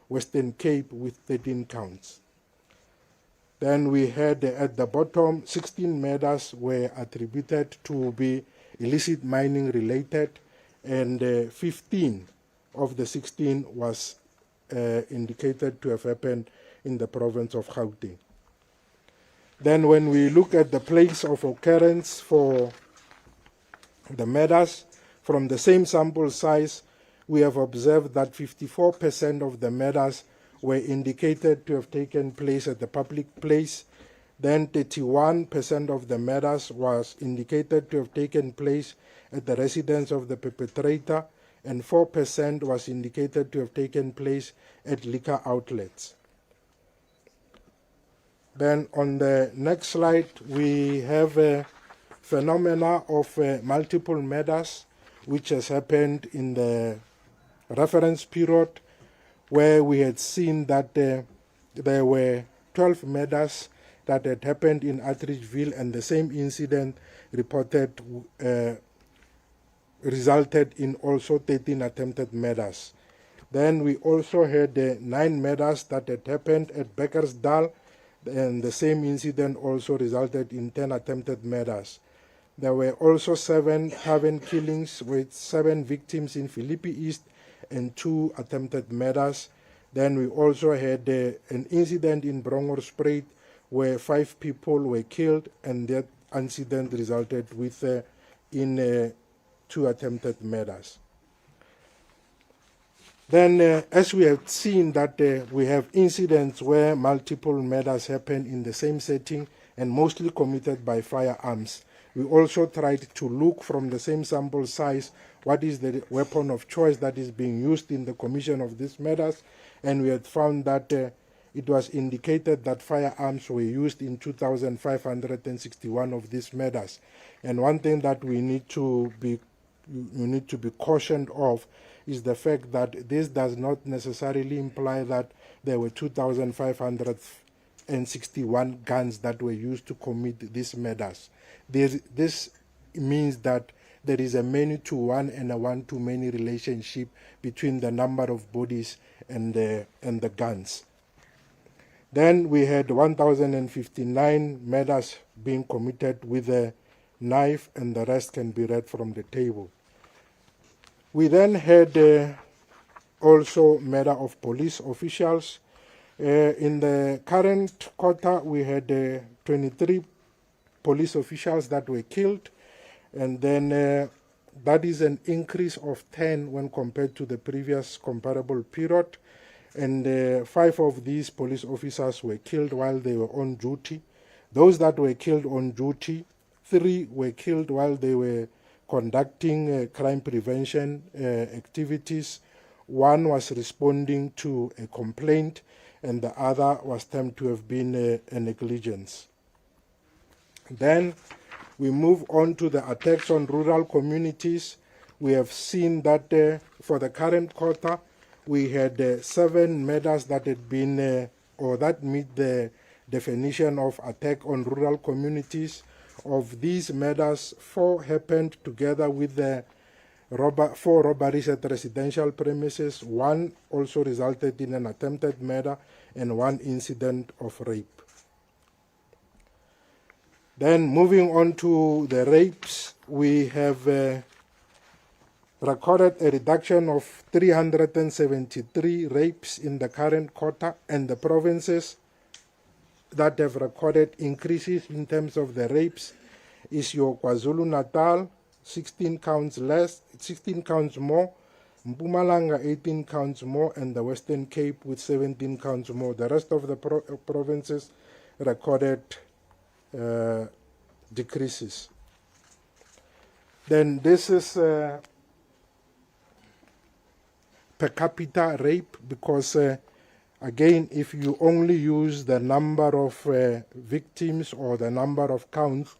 Western Cape with 13 counts. Then we had at the bottom 16 murders were attributed to be illicit mining related, and 15 of the 16 was indicated to have happened in the province of Gauteng. Then when we look at the place of occurrence for the murders, from the same sample size, we have observed that 54% of the murders were indicated to have taken place at the public place. Then 31% of the murders was indicated to have taken place at the residence of the perpetrator, and 4% was indicated to have taken place at liquor outlets. Then on the next slide, we have a phenomena of multiple murders, which has happened in the reference period, where we had seen that there were 12 murders that had happened in Atteridgeville, and the same incident reported resulted in also 13 attempted murders. Then we also had 9 murders that had happened at Beckersdale, and the same incident also resulted in 10 attempted murders. There were also 7 tavern killings with 7 victims in Philippi East and 2 attempted murders. Then we also had an incident in Bronkhorstspruit where 5 people were killed, and that incident resulted with in 2 attempted murders. Then, as we have seen that we have incidents where multiple murders happen in the same setting and mostly committed by firearms, we also tried to look from the same sample size what is the weapon of choice that is being used in the commission of these murders, and we had found that it was indicated that firearms were used in 2,561 of these murders. And one thing that we need to be cautioned of is the fact that this does not necessarily imply that there were 2,561 guns that were used to commit these murders. This means that there is a many-to-one and a one-to-many relationship between the number of bodies and the guns. Then we had 1,059 murders being committed with a knife, and the rest can be read from the table. We then had also murder of police officials. In the current quarter, we had 23 police officials that were killed, and then that is an increase of 10 when compared to the previous comparable period. And 5 of these police officers were killed while they were on duty. Those that were killed on duty, 3 were killed while they were conducting crime prevention activities. 1 was responding to a complaint, and the other was termed to have been a negligence. Then we move on to the attacks on rural communities. We have seen that for the current quarter, we had 7 murders that had been, or that meet the definition of attack on rural communities. Of these murders, 4 happened together with the 4 robberies at residential premises. 1 also resulted in an attempted murder, and 1 incident of rape. Then moving on to the rapes, we have recorded a reduction of 373 rapes in the current quarter, and the provinces that have recorded increases in terms of the rapes is your KwaZulu-Natal, 16 counts more, Mpumalanga 18 counts more, and the Western Cape with 17 counts more. The rest of the provinces recorded decreases. Then this is per capita rape, because again, if you only use the number of victims or the number of counts,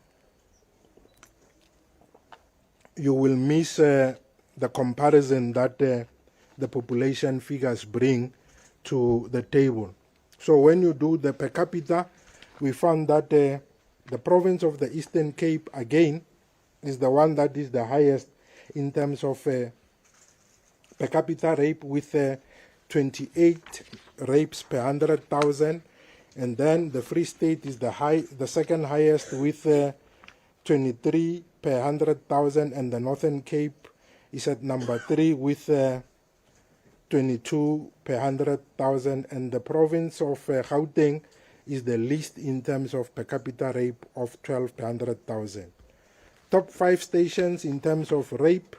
you will miss the comparison that the population figures bring to the table. So when you do the per capita, we found that the province of the Eastern Cape, again, is the one that is the highest in terms of per capita rape, with 28 rapes per 100,000, and then the Free State is the second highest with 23 per 100,000, and the Northern Cape is at number 3 with 22 per 100,000, and the province of Gauteng is the least in terms of per capita rape of 12 per 100,000. Top 5 stations in terms of rape.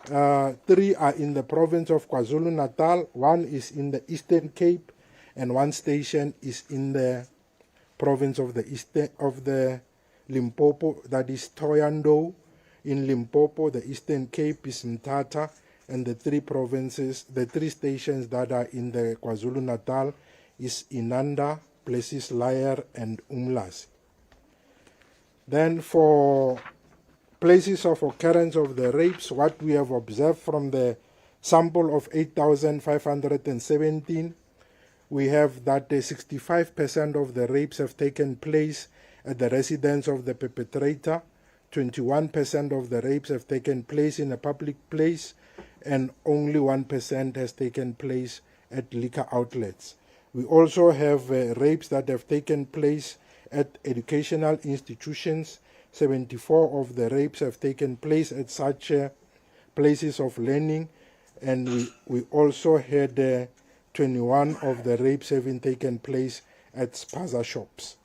3 are in the province of KwaZulu-Natal, 1 is in the Eastern Cape, and 1 station is in the province of the Limpopo, that is Thohoyandou. In Limpopo, the Eastern Cape is Mthatha, and the 3 stations that are in the KwaZulu-Natal is Inanda, Plessis Liar, and Umlazi. Then for places of occurrence of the rapes, what we have observed from the sample of 8,517. We have that 65% of the rapes have taken place at the residence of the perpetrator, 21% of the rapes have taken place in a public place, and only 1% has taken place at liquor outlets. We also have rapes that have taken place at educational institutions. 74 of the rapes have taken place at such places of learning, and we also had 21 of the rapes having taken place at spaza shops.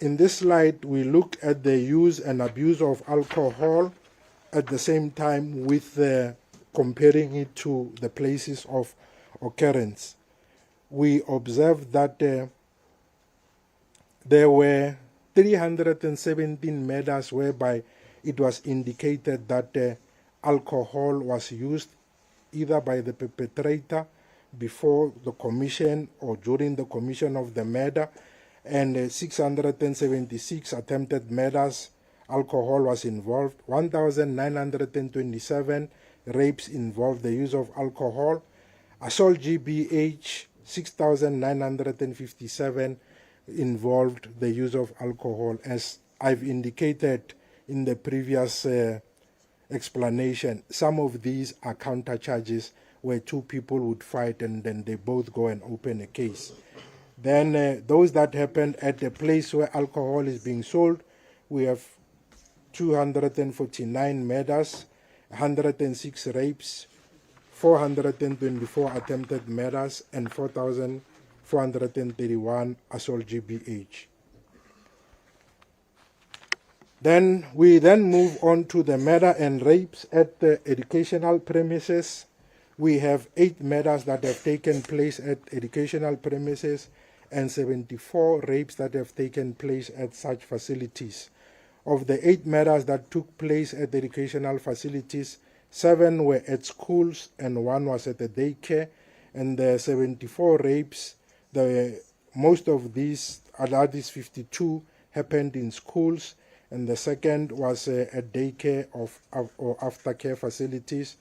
In this slide, we look at the use and abuse of alcohol at the same time with comparing it to the places of occurrence. We observed that there were 317 murders whereby it was indicated that alcohol was used either by the perpetrator before the commission or during the commission of the murder, and 676 attempted murders, alcohol was involved. 1,927 rapes involved the use of alcohol. Assault GBH, 6,957 involved the use of alcohol. As I've indicated in the previous explanation, some of these are counter charges where two people would fight and then they both go and open a case. Then those that happened at the place where alcohol is being sold, we have 249 murders, 106 rapes, 424 attempted murders, and 4,431 assault GBH. Then we move on to the murder and rapes at the educational premises. We have 8 murders that have taken place at educational premises and 74 rapes that have taken place at such facilities. Of the 8 murders that took place at educational facilities, 7 were at schools and 1 was at a daycare. And the 74 rapes, most of these, that is 52, happened in schools, and the second was at daycare or aftercare facilities.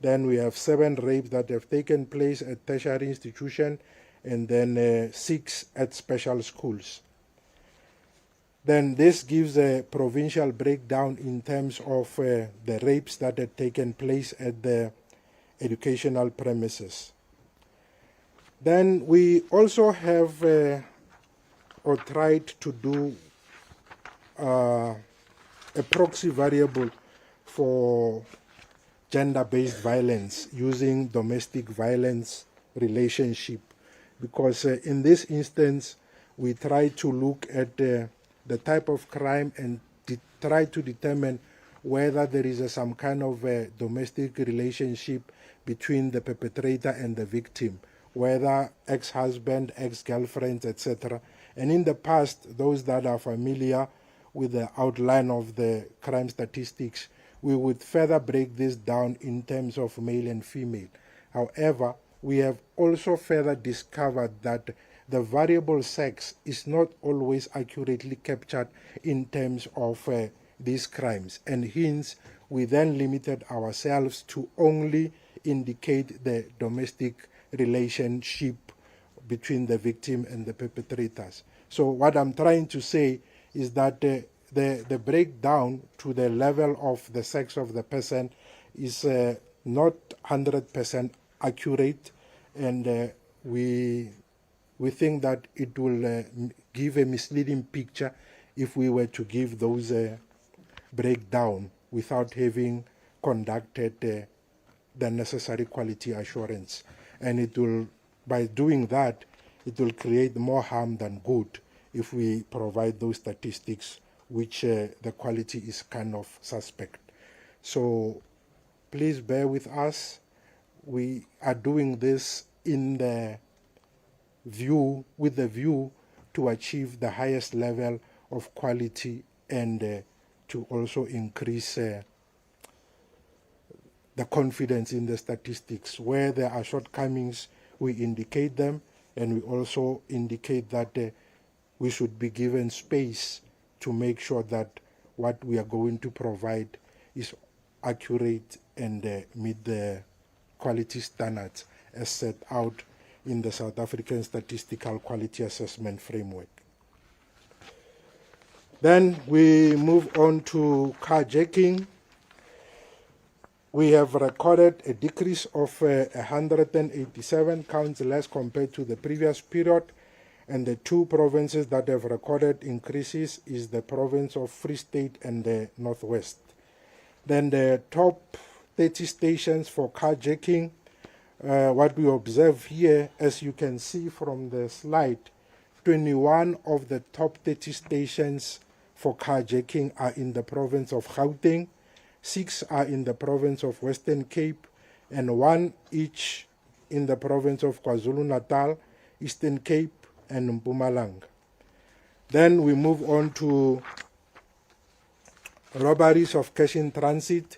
Then we have 7 rapes that have taken place at tertiary institutions, and then 6 at special schools. Then this gives a provincial breakdown in terms of the rapes that had taken place at the educational premises. Then we also have or tried to do a proxy variable for gender-based violence using domestic violence relationship, because in this instance we try to look at the type of crime and try to determine whether there is some kind of a domestic relationship between the perpetrator and the victim, whether ex-husband, ex-girlfriend, etc. And in the past, those that are familiar with the outline of the crime statistics, we would further break this down in terms of male and female. However, we have also further discovered that the variable sex is not always accurately captured in terms of these crimes, and hence we then limited ourselves to only indicate the domestic relationship between the victim and the perpetrators. So what I'm trying to say is that the breakdown to the level of the sex of the person is not 100% accurate, and we think that it will give a misleading picture if we were to give those breakdown without having conducted the necessary quality assurance. And it will, by doing that, it will create more harm than good if we provide those statistics which the quality is kind of suspect. So please bear with us. We are doing this in the view, with the view to achieve the highest level of quality and to also increase the confidence in the statistics. Where there are shortcomings, we indicate them, and we also indicate that we should be given space to make sure that what we are going to provide is accurate and meet the quality standards as set out in the South African Statistical Quality Assessment Framework. Then we move on to carjacking. We have recorded a decrease of 187 counts less compared to the previous period, and the two provinces that have recorded increases is the province of Free State and the Northwest. Then the top 30 stations for carjacking, what we observe here, as you can see from the slide, 21 of the top 30 stations for carjacking are in the province of Gauteng, 6 are in the province of Western Cape, and 1 each in the province of KwaZulu-Natal, Eastern Cape, and Mpumalanga. Then we move on to robberies of cash in transit.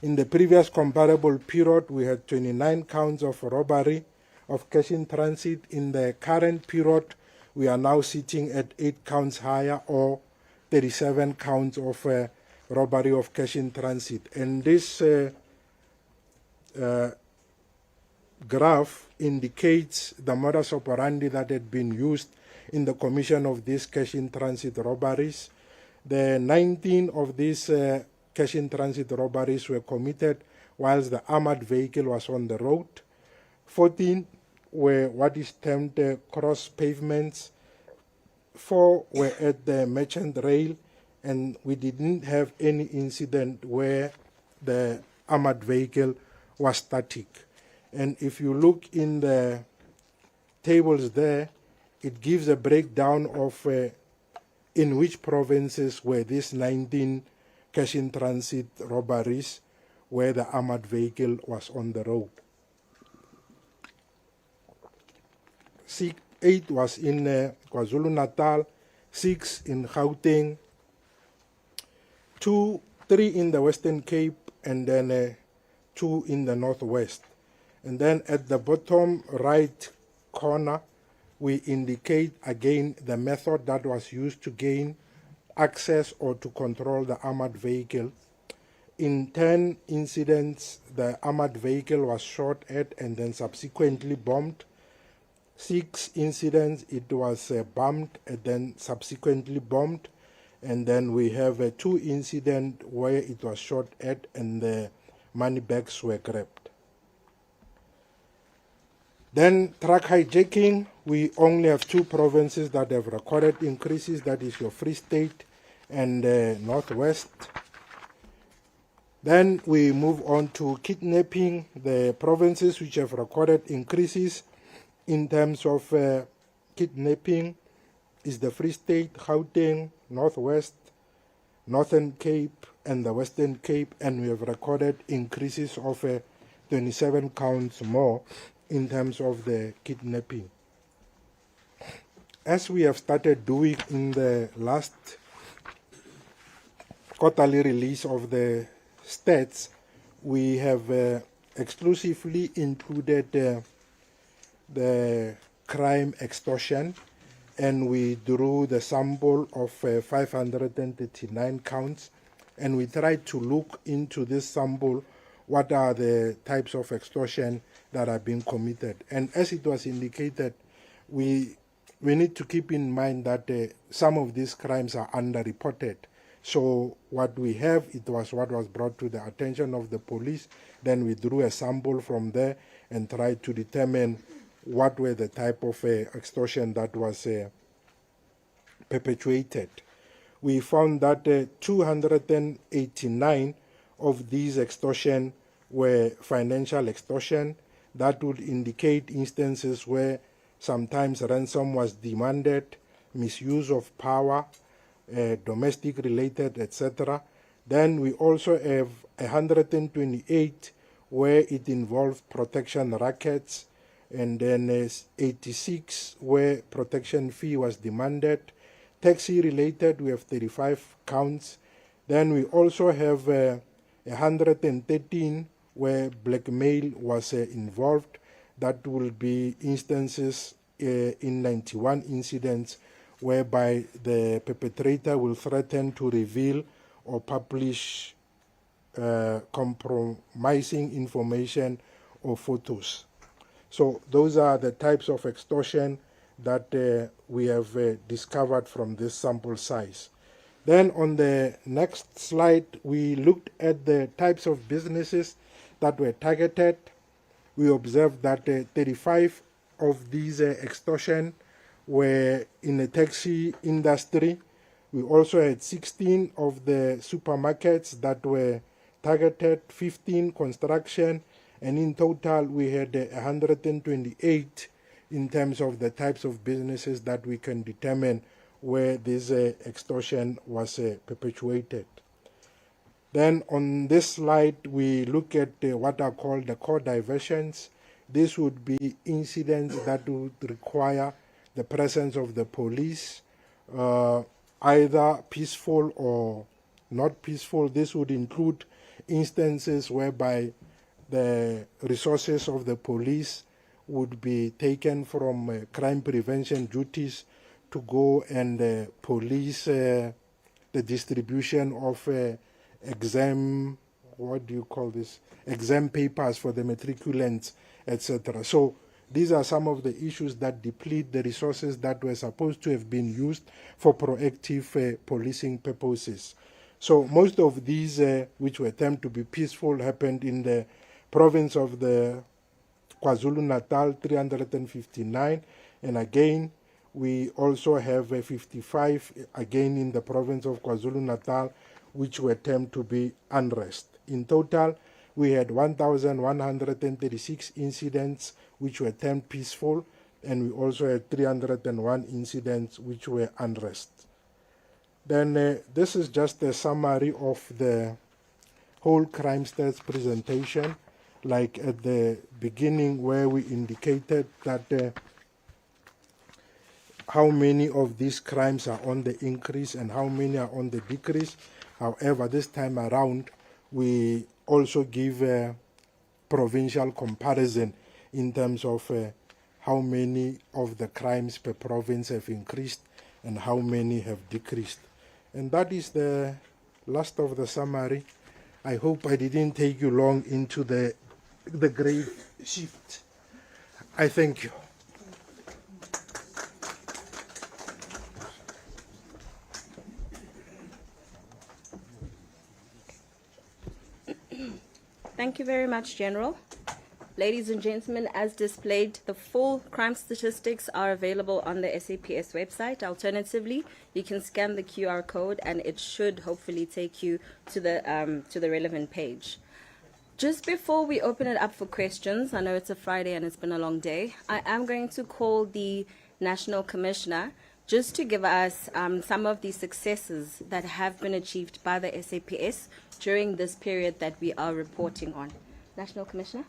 In the previous comparable period, we had 29 counts of robbery of cash in transit. In the current period, we are now sitting at 8 counts higher, or 37 counts of robbery of cash in transit. And this graph indicates the modus operandi that had been used in the commission of these cash in transit robberies. The 19 of these cash in transit robberies were committed whilst the armored vehicle was on the road. 14 were what is termed cross pavements. 4 were at the merchant rail, and we didn't have any incident where the armored vehicle was static. And if you look in the tables there, it gives a breakdown of in which provinces were these 19 cash in transit robberies where the armored vehicle was on the road. 8 was in KwaZulu-Natal, 6 in Gauteng, 3 in the Western Cape, and then 2 in the Northwest. And then at the bottom right corner, we indicate again the method that was used to gain access or to control the armored vehicle. In 10 incidents, the armored vehicle was shot at and then subsequently bombed. 6 incidents, it was bombed and then subsequently bombed. And then we have 2 incidents where it was shot at and the money bags were grabbed. Then truck hijacking, we only have 2 provinces that have recorded increases, that is your Free State and Northwest. Then we move on to kidnapping. The provinces which have recorded increases in terms of kidnapping is the Free State, Gauteng, Northwest, Northern Cape, and the Western Cape, and we have recorded increases of 27 counts more in terms of the kidnapping. As we have started doing in the last quarterly release of the stats, we have exclusively included the crime extortion, and we drew the sample of 539 counts, and we tried to look into this sample what are the types of extortion that are being committed. And as it was indicated, we need to keep in mind that some of these crimes are underreported. So what we have, it was what was brought to the attention of the police. Then we drew a sample from there and tried to determine what were the type of extortion that was perpetuated. We found that 289 of these extortion were financial extortion. That would indicate instances where sometimes ransom was demanded, misuse of power, domestic related, etc. Then we also have 128 where it involved protection rackets, and then 86 where protection fee was demanded. Taxi related, we have 35 counts. Then we also have 113 where blackmail was involved. That will be instances in 91 incidents whereby the perpetrator will threaten to reveal or publish compromising information or photos. So those are the types of extortion that we have discovered from this sample size. Then on the next slide, we looked at the types of businesses that were targeted. We observed that 35 of these extortion were in the taxi industry. We also had 16 of the supermarkets that were targeted, 15 construction, and in total we had 128 in terms of the types of businesses that we can determine where this extortion was perpetuated. Then on this slide, we look at what are called the core diversions. This would be incidents that would require the presence of the police, either peaceful or not peaceful. This would include instances whereby the resources of the police would be taken from crime prevention duties to go and police the distribution of exam papers for the matriculants, etc. So these are some of the issues that deplete the resources that were supposed to have been used for proactive policing purposes. So most of these, which were termed to be peaceful, happened in the province of the KwaZulu-Natal, 359, and again we also have 55 again in the province of KwaZulu-Natal, which were termed to be unrest. In total, we had 1,136 incidents which were termed peaceful, and we also had 301 incidents which were unrest. Then this is just a summary of the whole crime stats presentation, like at the beginning where we indicated that how many of these crimes are on the increase and how many are on the decrease. However, this time around, we also give a provincial comparison in terms of how many of the crimes per province have increased and how many have decreased. And that is the last of the summary. I hope I didn't take you long into the grave shift. I thank you. Thank you very much, General. Ladies and gentlemen, as displayed, the full crime statistics are available on the SAPS website. Alternatively, you can scan the QR code and it should hopefully take you to the relevant page. Just before we open it up for questions, I know it's a Friday and it's been a long day, I am going to call the National Commissioner just to give us some of the successes that have been achieved by the SAPS during this period that we are reporting on. National Commissioner?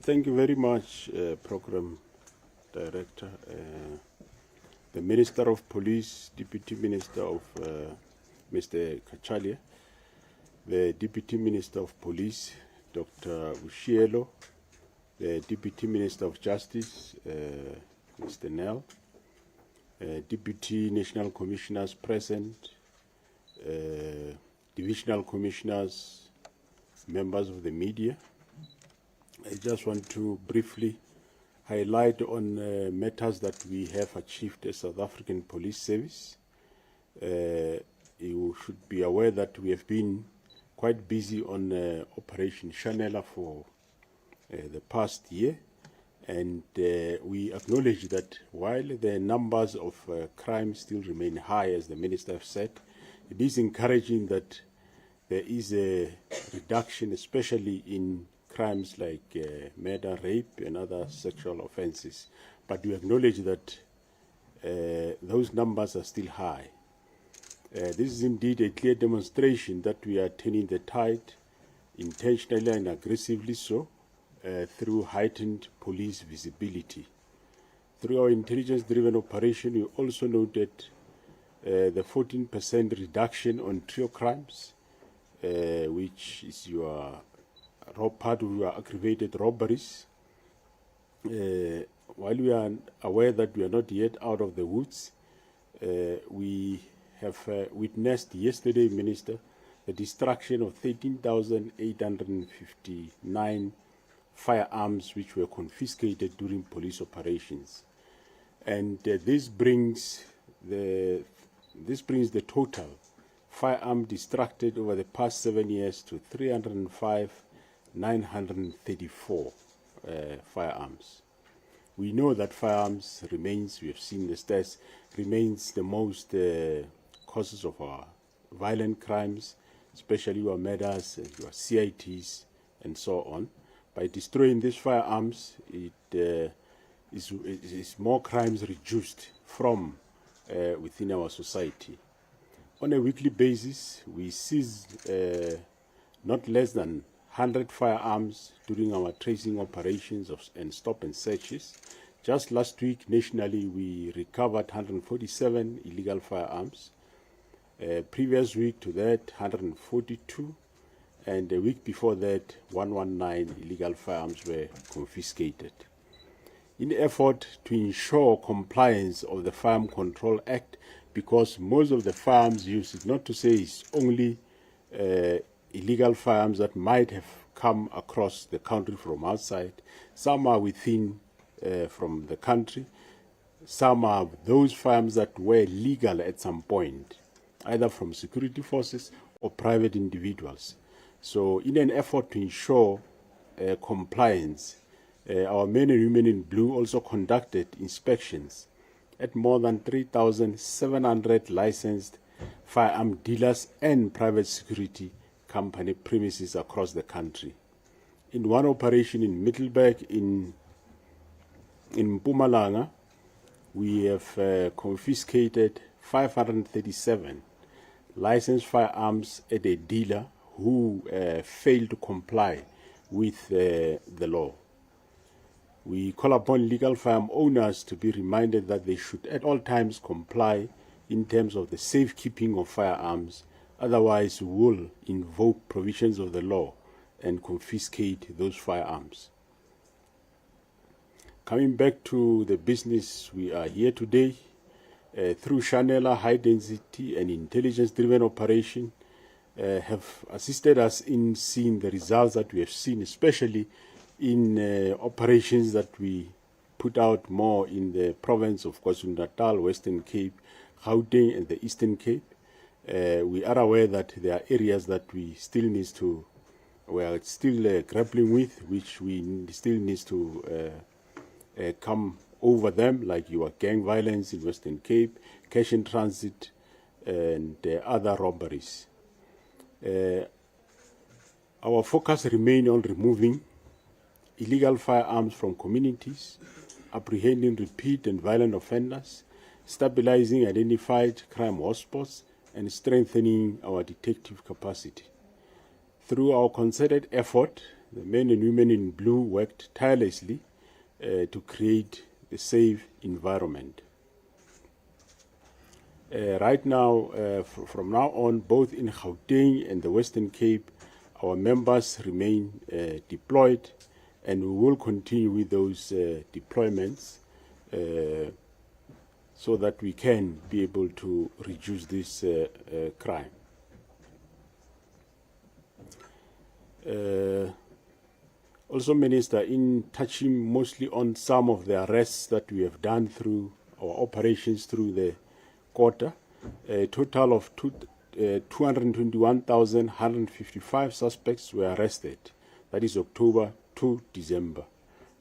Thank you very much, Program Director, the Minister of Police, Deputy Minister of Mr. Cachalia, the Deputy Minister of Police, Dr. Boshielo, the Deputy Minister of Justice, Mr. Nell, Deputy National Commissioners present, Divisional Commissioners, members of the media. I just want to briefly highlight on matters that we have achieved as South African Police Service. You should be aware that we have been quite busy on Operation Chanela for the past year, and we acknowledge that while the numbers of crime still remain high, as the Minister has said, it is encouraging that there is a reduction, especially in crimes like murder, rape, and other sexual offenses. But we acknowledge that those numbers are still high. This is indeed a clear demonstration that we are turning the tide intentionally and aggressively so through heightened police visibility. Through our intelligence-driven operation, we also noted the 14% reduction on trio crimes, which is part of your aggravated robberies. While we are aware that we are not yet out of the woods, we have witnessed yesterday, Minister, the destruction of 13,859 firearms which were confiscated during police operations. And this brings the total firearm destructed over the past 7 years to 305,934 firearms. We know that firearms remains, we have seen the stats, remains the most causes of our violent crimes, especially your murders, your CITs, and so on. By destroying these firearms, it is more crimes reduced from within our society. On a weekly basis, we seize not less than 100 firearms during our tracing operations and stop and searches. Just last week, nationally, we recovered 147 illegal firearms. Previous week to that, 142. And a week before that, 119 illegal firearms were confiscated. In the effort to ensure compliance of the Firearm Control Act, because most of the firearms used, not to say it's only illegal firearms that might have come across the country from outside. Some are within from the country. Some are those firearms that were legal at some point, either from security forces or private individuals. So in an effort to ensure compliance, our men and women in blue also conducted inspections at more than 3,700 licensed firearm dealers and private security company premises across the country. In one operation in Middelburg in Mpumalanga, we have confiscated 537 licensed firearms at a dealer who failed to comply with the law. We call upon legal firearm owners to be reminded that they should at all times comply in terms of the safekeeping of firearms, otherwise we will invoke provisions of the law and confiscate those firearms. Coming back to the business, we are here today through Chanela High Density and Intelligence-Driven Operation have assisted us in seeing the results that we have seen, especially in operations that we put out more in the province of KwaZulu-Natal, Western Cape, Gauteng, and the Eastern Cape. We are aware that there are areas that we are still grappling with, which we still need to come over them, like your gang violence in Western Cape, cash in transit, and other robberies. Our focus remains on removing illegal firearms from communities, apprehending repeat and violent offenders, stabilizing identified crime hotspots, and strengthening our detective capacity. Through our concerted effort, the men and women in blue worked tirelessly to create a safe environment. Right now, from now on, both in Gauteng and the Western Cape, our members remain deployed, and we will continue with those deployments so that we can be able to reduce this crime. Also, Minister, in touching mostly on some of the arrests that we have done through our operations through the quarter, a total of 221,155 suspects were arrested. That is October to December,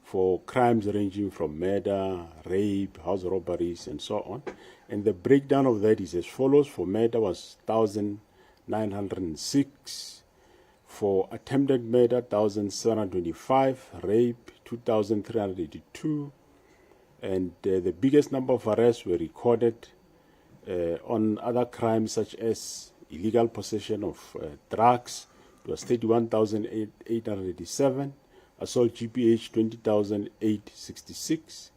for crimes ranging from murder, rape, house robberies, and so on. And the breakdown of that is as follows. For murder was 1,906. For attempted murder, 1,725. Rape, 2,382. And the biggest number of arrests were recorded on other crimes such as illegal possession of drugs. It was 31,887. Assault GPH 20,866,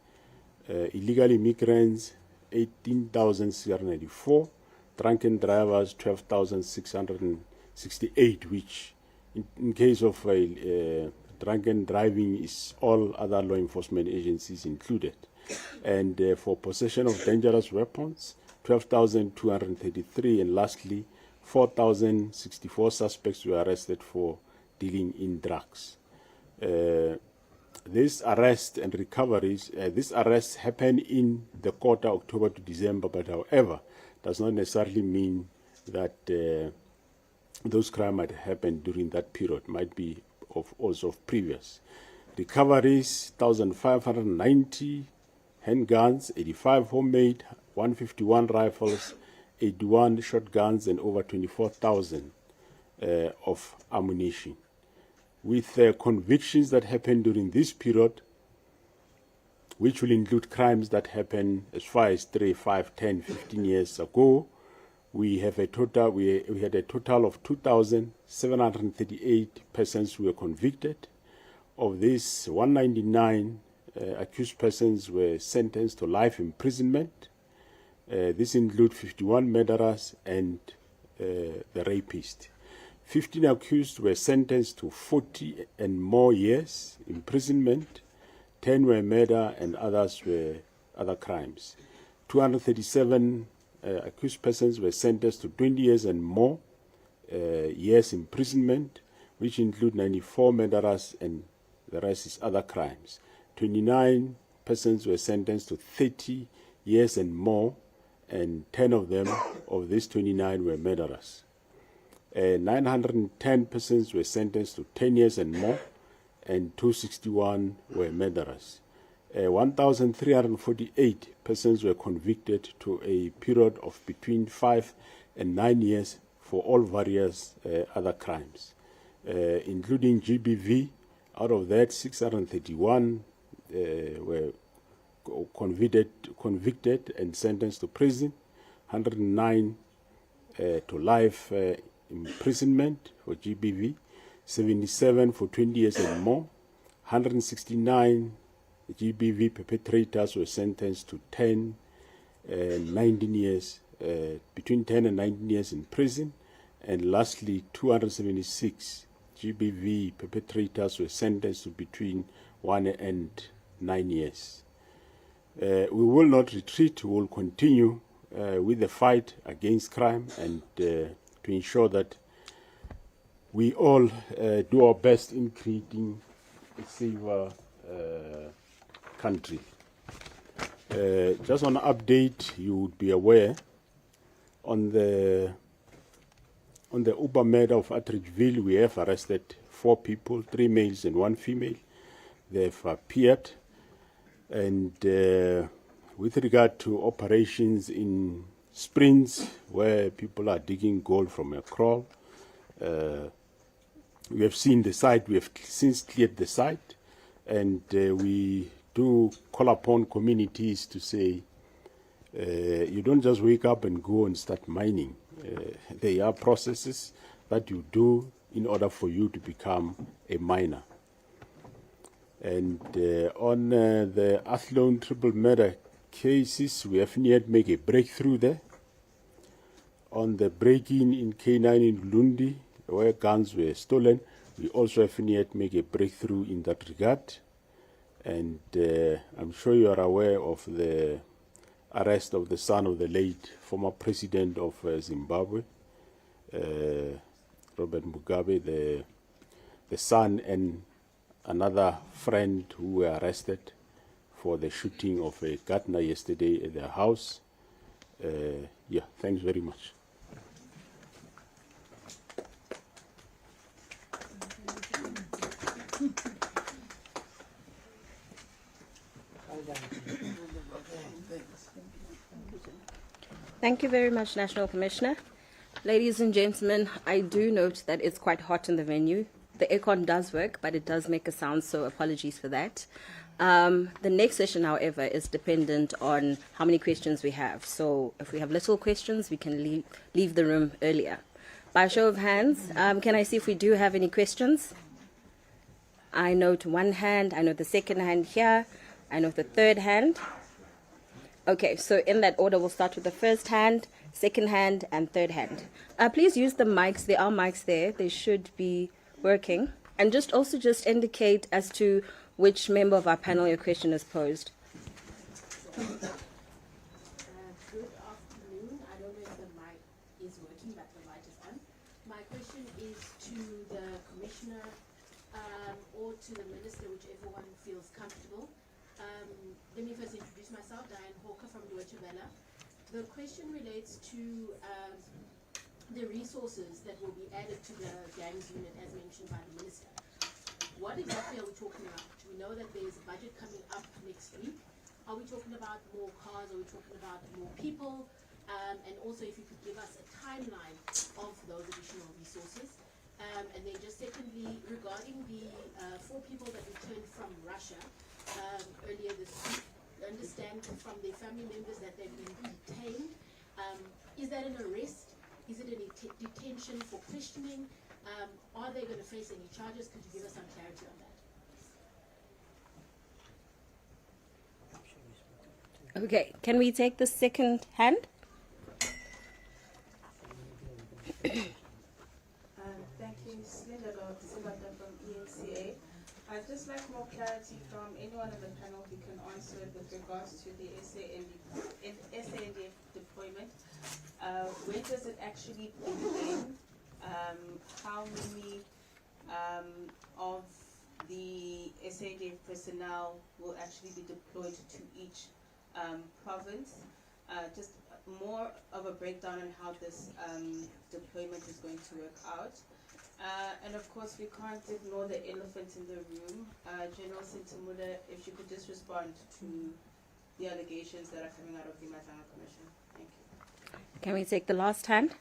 illegal immigrants 18,694, drunken drivers 12,668, which in case of drunken driving is all other law enforcement agencies included. And for possession of dangerous weapons, 12,233, and lastly, 4,064 suspects were arrested for dealing in drugs. This arrest and recoveries, this arrest happened in the quarter October to December, but however, does not necessarily mean that those crimes might have happened during that period, might be also of previous. Recoveries, 1,590 handguns, 85 homemade, 151 rifles, 81 shotguns, and over 24,000 of ammunition. With convictions that happened during this period, which will include crimes that happened as far as 3, 5, 10, 15 years ago, we had a total of 2,738 persons who were convicted. Of this, 199 accused persons were sentenced to life imprisonment. This includes 51 murderers and the rapist. 15 accused were sentenced to 40 and more years imprisonment. 10 were murder and others were other crimes. 237 accused persons were sentenced to 20 years and more years imprisonment, which include 94 murderers and the rest is other crimes. 29 persons were sentenced to 30 years and more, and 10 of them, of these 29, were murderers. 910 persons were sentenced to 10 years and more, and 261 were murderers. 1,348 persons were convicted to a period of between 5 and 9 years for all various other crimes, including GBV. Out of that, 631 were convicted and sentenced to prison, 109 to life imprisonment for GBV, 77 for 20 years and more, 169 GBV perpetrators were sentenced to 10 and 19 years, between 10 and 19 years in prison, and lastly 276 GBV perpetrators were sentenced to between 1 and 9 years. We will not retreat. We will continue with the fight against crime and to ensure that we all do our best in creating a safer country. Just on an update, you would be aware on the Uber murder of Attridgeville, we have arrested 4 people, 3 males and 1 female. They have appeared. And with regard to operations in Springs, where people are digging gold from a kraal, we have seen the site. We have since cleared the site, and we do call upon communities to say, you don't just wake up and go and start mining. There are processes that you do in order for you to become a miner. And on the Athlone triple murder cases, we have yet made a breakthrough there. On the break-in in K9 in Lundi, where guns were stolen, we also have yet made a breakthrough in that regard. And I'm sure you are aware of the arrest of the son of the late former president of Zimbabwe, Robert Mugabe, the son and another friend who were arrested for the shooting of a gardener yesterday at their house. Yeah, thanks very much. Thank you very much, National Commissioner. Ladies and gentlemen, I do note that it's quite hot in the venue. The aircon does work, but it does make a sound, so apologies for that. The next session, however, is dependent on how many questions we have. So if we have little questions, we can leave the room earlier. By a show of hands, can I see if we do have any questions? I note one hand, I note the second hand here, I note the third hand. Okay, so in that order, we'll start with the first hand, second hand, and third hand. Please use the mics. There are mics there. They should be working. And just indicate as to which member of our panel your question is posed. Good afternoon. I don't know if the mic is working, but the light is on. My question is to the Commissioner or to the Minister, whichever one feels comfortable. Let me first introduce myself, Diane Hawker from Deutsche Welle. The question relates to the resources that will be added to the gangs unit as mentioned by the Minister. What exactly are we talking about? We know that there's a budget coming up next week. Are we talking about more cars? Are we talking about more people? And also if you could give us a timeline of those additional resources. And then just secondly, regarding the 4 people that returned from Russia earlier this week, I understand from their family members that they've been detained. Is that an arrest? Is it a detention for questioning? Are they going to face any charges? Could you give us some clarity on that? Okay, can we take the second hand? Thank you, Ms. Linda Sibata from ENCA. I'd just like more clarity from anyone on the panel who can answer with regards to the SANDF deployment. When does it actually begin? How many of the SANDF personnel will actually be deployed to each province? Just more of a breakdown on how this deployment is going to work out. And of course, we can't ignore the elephant in the room. General Sintamula, if you could just respond to the allegations that are coming out of the Matanga Commission. Thank you. Can we take the last hand?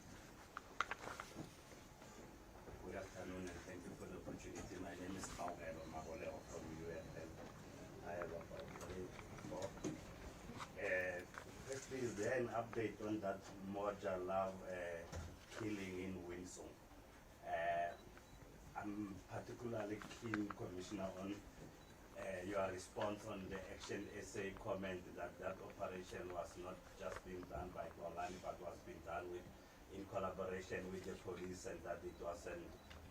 Good afternoon and thank you for the opportunity. My name is Provincial from UFM. I have about 3 Firstly, is there an update on that Moja Love killing in Windsor? I'm particularly keen, Commissioner, on your response on the Action SA comment that that operation was not just being done by Golani, but was being done in collaboration with the police, and that it was an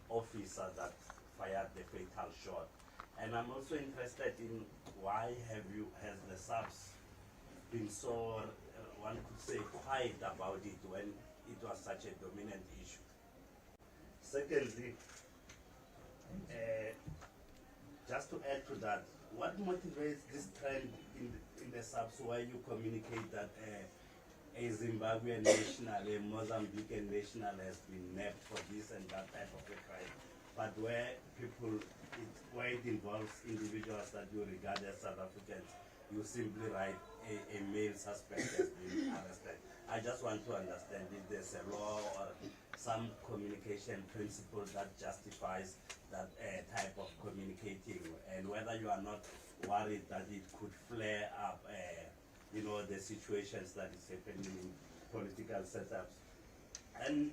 officer that fired the fatal shot. And I'm also interested in why has the SABS been so, one could say, quiet about it when it was such a dominant issue? Secondly, just to add to that, what motivates this trend in the SABS where you communicate that a Zimbabwean national, a Mozambican national has been nabbed for this and that type of a crime, but where it involves individuals that you regard as South Africans, you simply write a male suspect has been arrested. I just want to understand if there's a law or some communication principle that justifies that type of communicating, and whether you are not worried that it could flare up, the situations that is happening in political setups. And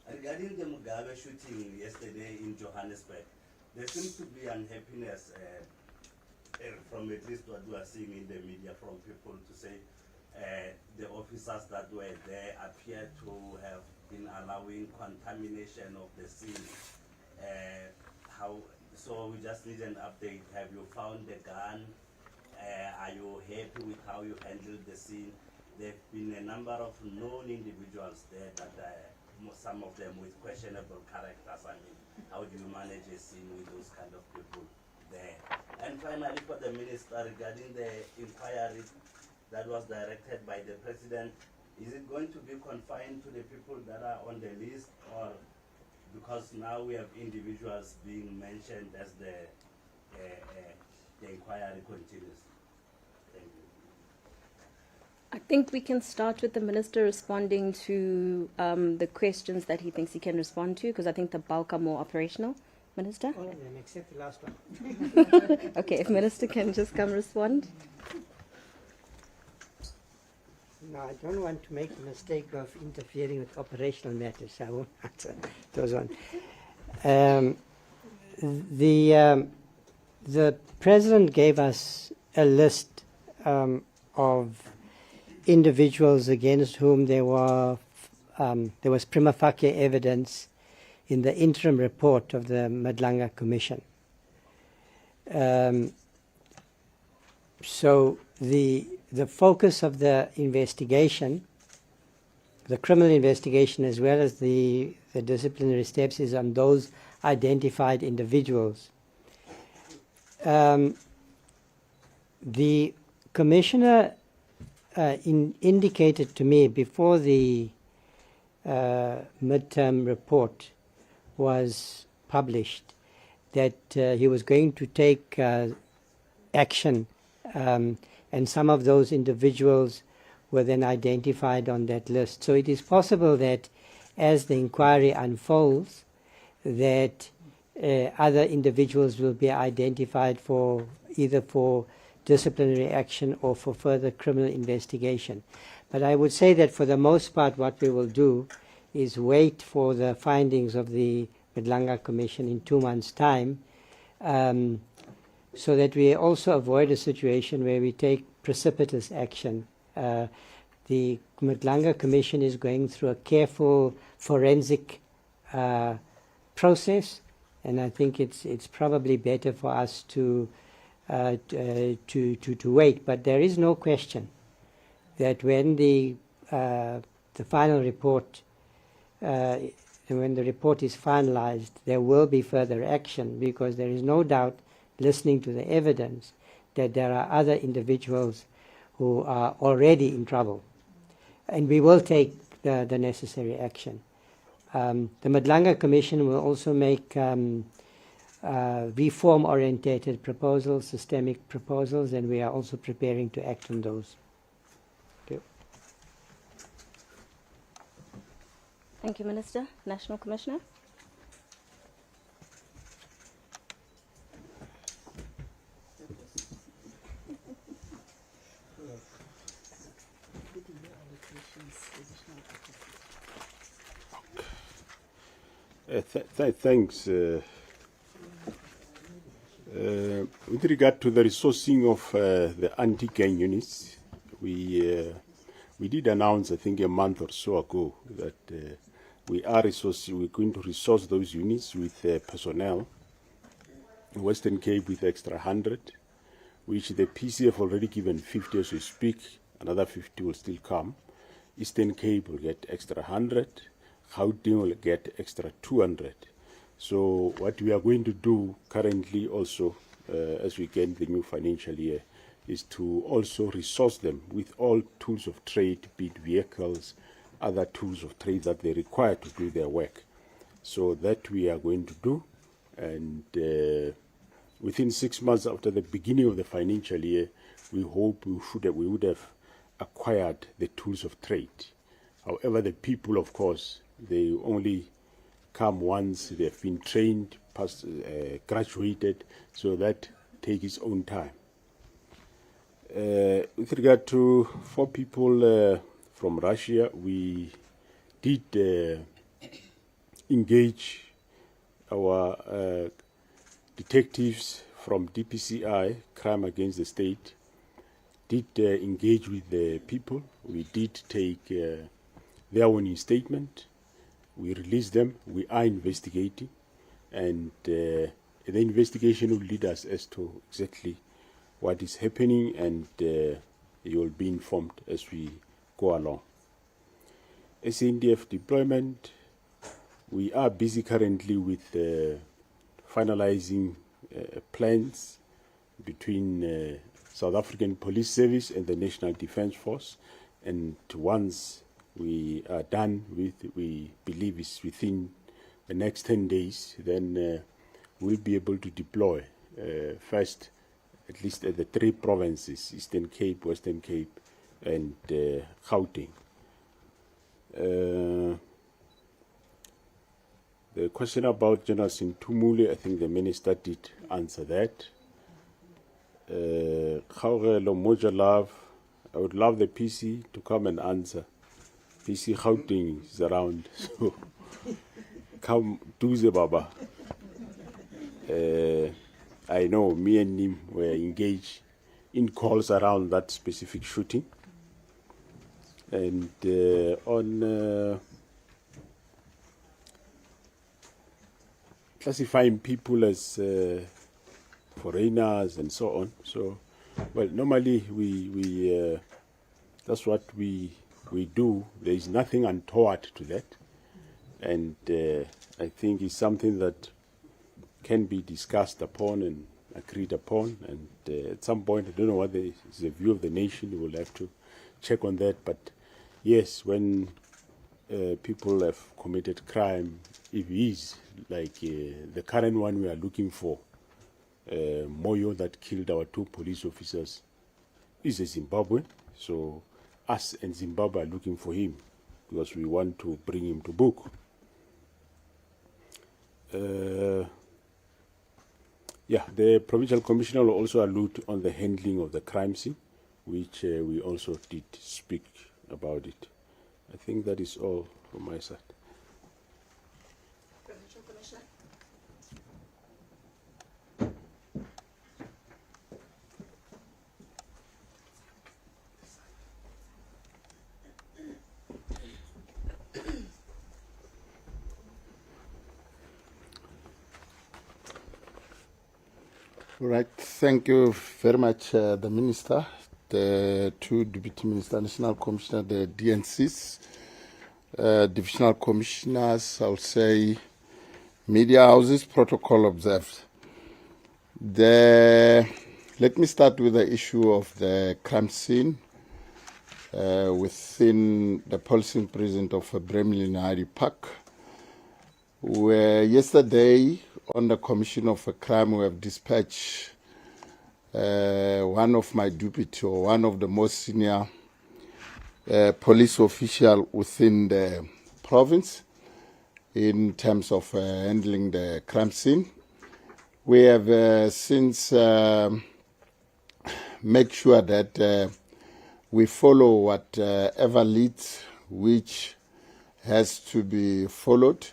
regarding the Mugabe shooting yesterday in Johannesburg, there seems to be unhappiness from at least what we are seeing in the media from people to say the officers that were there appear to have been allowing contamination of the scene. So we just need an update. Have you found the gun? Are you happy with how you handled the scene? There have been a number of known individuals there that some of them with questionable characters. I mean, how do you manage a scene with those kind of people there? And finally, for the minister, regarding the inquiry that was directed by the president, is it going to be confined to the people that are on the list, or because now we have individuals being mentioned as the inquiry continues? Thank you. I think we can start with the minister responding to the questions that he thinks he can respond to, because I think the bulk are more operational. Minister? All of them, except the last one. Okay, if minister can just come respond. No, I don't want to make the mistake of interfering with operational matters, so I won't answer those ones. The president gave us a list of individuals against whom there was prima facie evidence in the interim report of the Madlanga Commission. So the focus of the investigation, the criminal investigation as well as the disciplinary steps, is on those identified individuals. The Commissioner indicated to me before the midterm report was published that he was going to take action, and some of those individuals were then identified on that list. So it is possible that as the inquiry unfolds, that other individuals will be identified for either for disciplinary action or for further criminal investigation. But I would say that for the most part what we will do is wait for the findings of the Madlanga Commission in 2 months' time, so that we also avoid a situation where we take precipitous action. The Madlanga Commission is going through a careful forensic process, and I think it's probably better for us to wait. But there is no question that when the final report, when the report is finalized, there will be further action, because there is no doubt, listening to the evidence, that there are other individuals who are already in trouble, and we will take the necessary action. The Madlanga Commission will also make reform-orientated proposals, systemic proposals, and we are also preparing to act on those. Thank you. Thank you, Minister. National Commissioner. Thanks. With regard to the resourcing of the anti-gang units, we did announce, I think, a month or so ago that we're going to resource those units with personnel. Western Cape with extra 100, which the PC have already given 50 as we speak. Another 50 will still come. Eastern Cape will get extra 100. Gauteng will get extra 200. So what we are going to do currently also, as we get the new financial year, is to also resource them with all tools of trade, be it vehicles, other tools of trade that they require to do their work. So that we are going to do, and within 6 months after the beginning of the financial year, we hope we would have acquired the tools of trade. However, the people, of course, they only come once they have been trained, graduated, so that takes its own time. With regard to 4 people from Russia, we did engage our detectives from DPCI, Crime Against the State, did engage with the people. We did take their warning statement. We released them. We are investigating, and the investigation will lead us as to exactly what is happening, and you will be informed as we go along. SANDF deployment, we are busy currently with finalizing plans between South African Police Service and the National Defence Force, and once we are done with, we believe it's within the next 10 days, then we'll be able to deploy first, at least at the 3 provinces, Eastern Cape, Western Cape, and Gauteng. The question about General Sintumule, I think the Minister did answer that. Gaugelo Moja Love, I would love the PC to come and answer. PC Gauteng is around, so come do the Baba. I know me and him were engaged in calls around that specific shooting. And on classifying people as foreigners and so on. So, well, normally we that's what we do. There is nothing untoward to that, and I think it's something that can be discussed upon and agreed upon. And at some point, I don't know what is the view of the nation. We will have to check on that. But yes, when people have committed crime, if it is like the current one we are looking for, Moyo that killed our 2 police officers, is a Zimbabwean. So us and Zimbabwe are looking for him because we want to bring him to book. Yeah, the Provincial Commissioner will also allude on the handling of the crime scene, which we also did speak about it. I think that is all from my side. Provincial Commissioner. All right, thank you very much, the Minister, the 2 Deputy Minister, National Commissioner, the DNCs, Divisional Commissioners, I'll say media houses, protocol observed. Let me start with the issue of the crime scene within the policing precinct of Bramley Park, where yesterday, on the commission of a crime, we have dispatched one of my deputy or one of the most senior police official within the province in terms of handling the crime scene. We have since make sure that we follow whatever leads which has to be followed,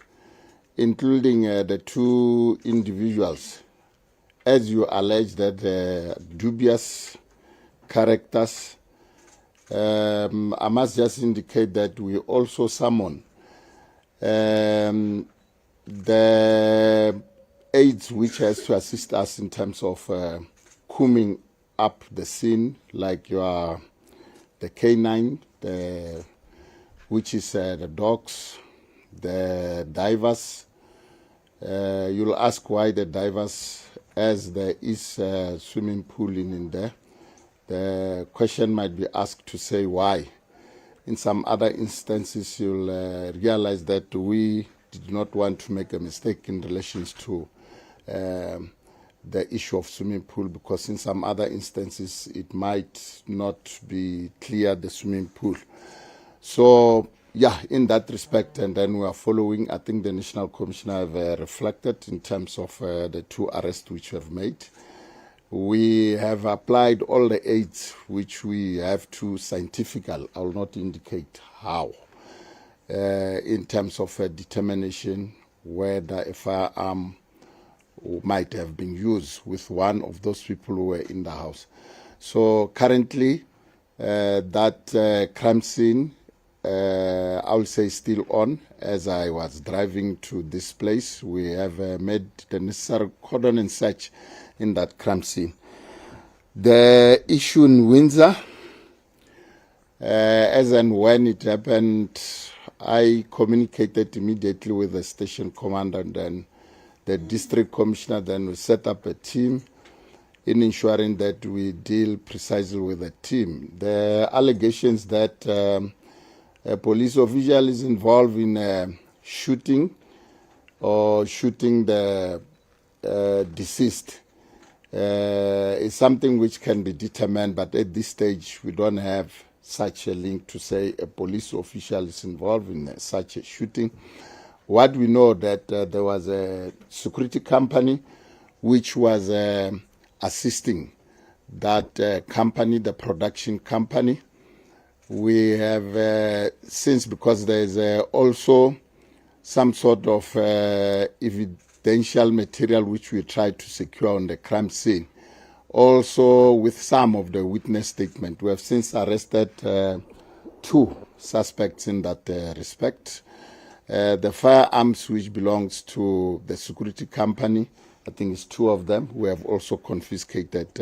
including the 2 individuals, as you allege that dubious characters. I must just indicate that we also summon the aides which has to assist us in terms of combing up the scene, like the canine, which is the dogs, the divers. You'll ask why the divers, as there is a swimming pool in there. The question might be asked to say why. In some other instances, you'll realize that we did not want to make a mistake in relation to the issue of swimming pool, because in some other instances, it might not be clear, the swimming pool. So, yeah, in that respect, and then we are following, I think the National Commissioner have reflected in terms of the 2 arrests which we have made. We have applied all the aids which we have to scientifical, I will not indicate how, in terms of determination whether a firearm might have been used with one of those people who were in the house. So currently, that crime scene, I will say, still on. As I was driving to this place, we have made the necessary cordon and search in that crime scene. The issue in Windsor, as and when it happened, I communicated immediately with the station commander and then the district commissioner. Then we set up a team in ensuring that we deal precisely with the team. The allegations that a police official is involved in shooting or shooting the deceased is something which can be determined, but at this stage we don't have such a link to say a police official is involved in such a shooting. What we know that there was a security company which was assisting that company, the production company. We have since, because there is also some sort of evidential material which we try to secure on the crime scene. Also with some of the witness statement, we have since arrested 2 suspects in that respect. The firearms which belongs to the security company, I think it's 2 of them. We have also confiscated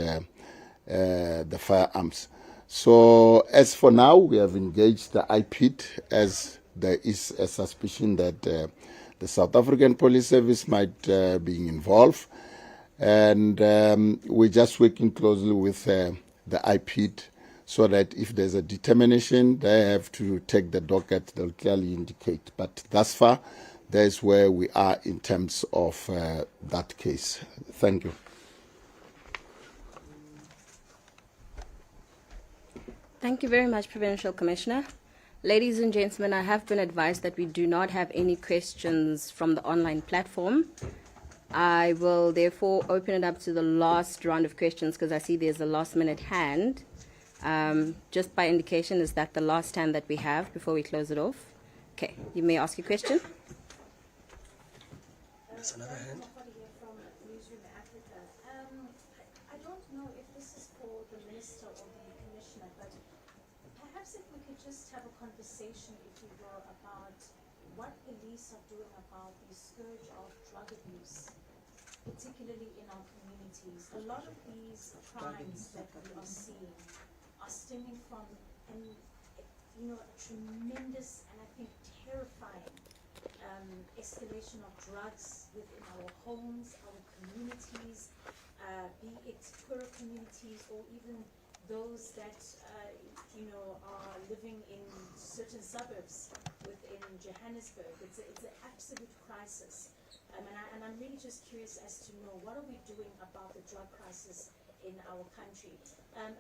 the firearms. So as for now, we have engaged the IPID as there is a suspicion that the South African Police Service might be involved. And we're just working closely with the IPID so that if there's a determination, they have to take the docket, they'll clearly indicate. But thus far, that's where we are in terms of that case. Thank you. Thank you very much, Provincial Commissioner. Ladies and gentlemen, I have been advised that we do not have any questions from the online platform. I will therefore open it up to the last round of questions because I see there's a last-minute hand. Just by indication, is that the last hand that we have before we close it off? Okay, you may ask your question. There's another hand. I don't know if this is for the minister or the commissioner, but perhaps if we could just have a conversation, if you will, about what police are doing about the scourge of drug abuse, particularly in our communities. A lot of these crimes that we are seeing are stemming from a tremendous and I think terrifying escalation of drugs within our homes, our communities, be it poorer communities or even those that are living in certain suburbs within Johannesburg. It's an absolute crisis. And I'm really just curious as to know, what are we doing about the drug crisis in our country?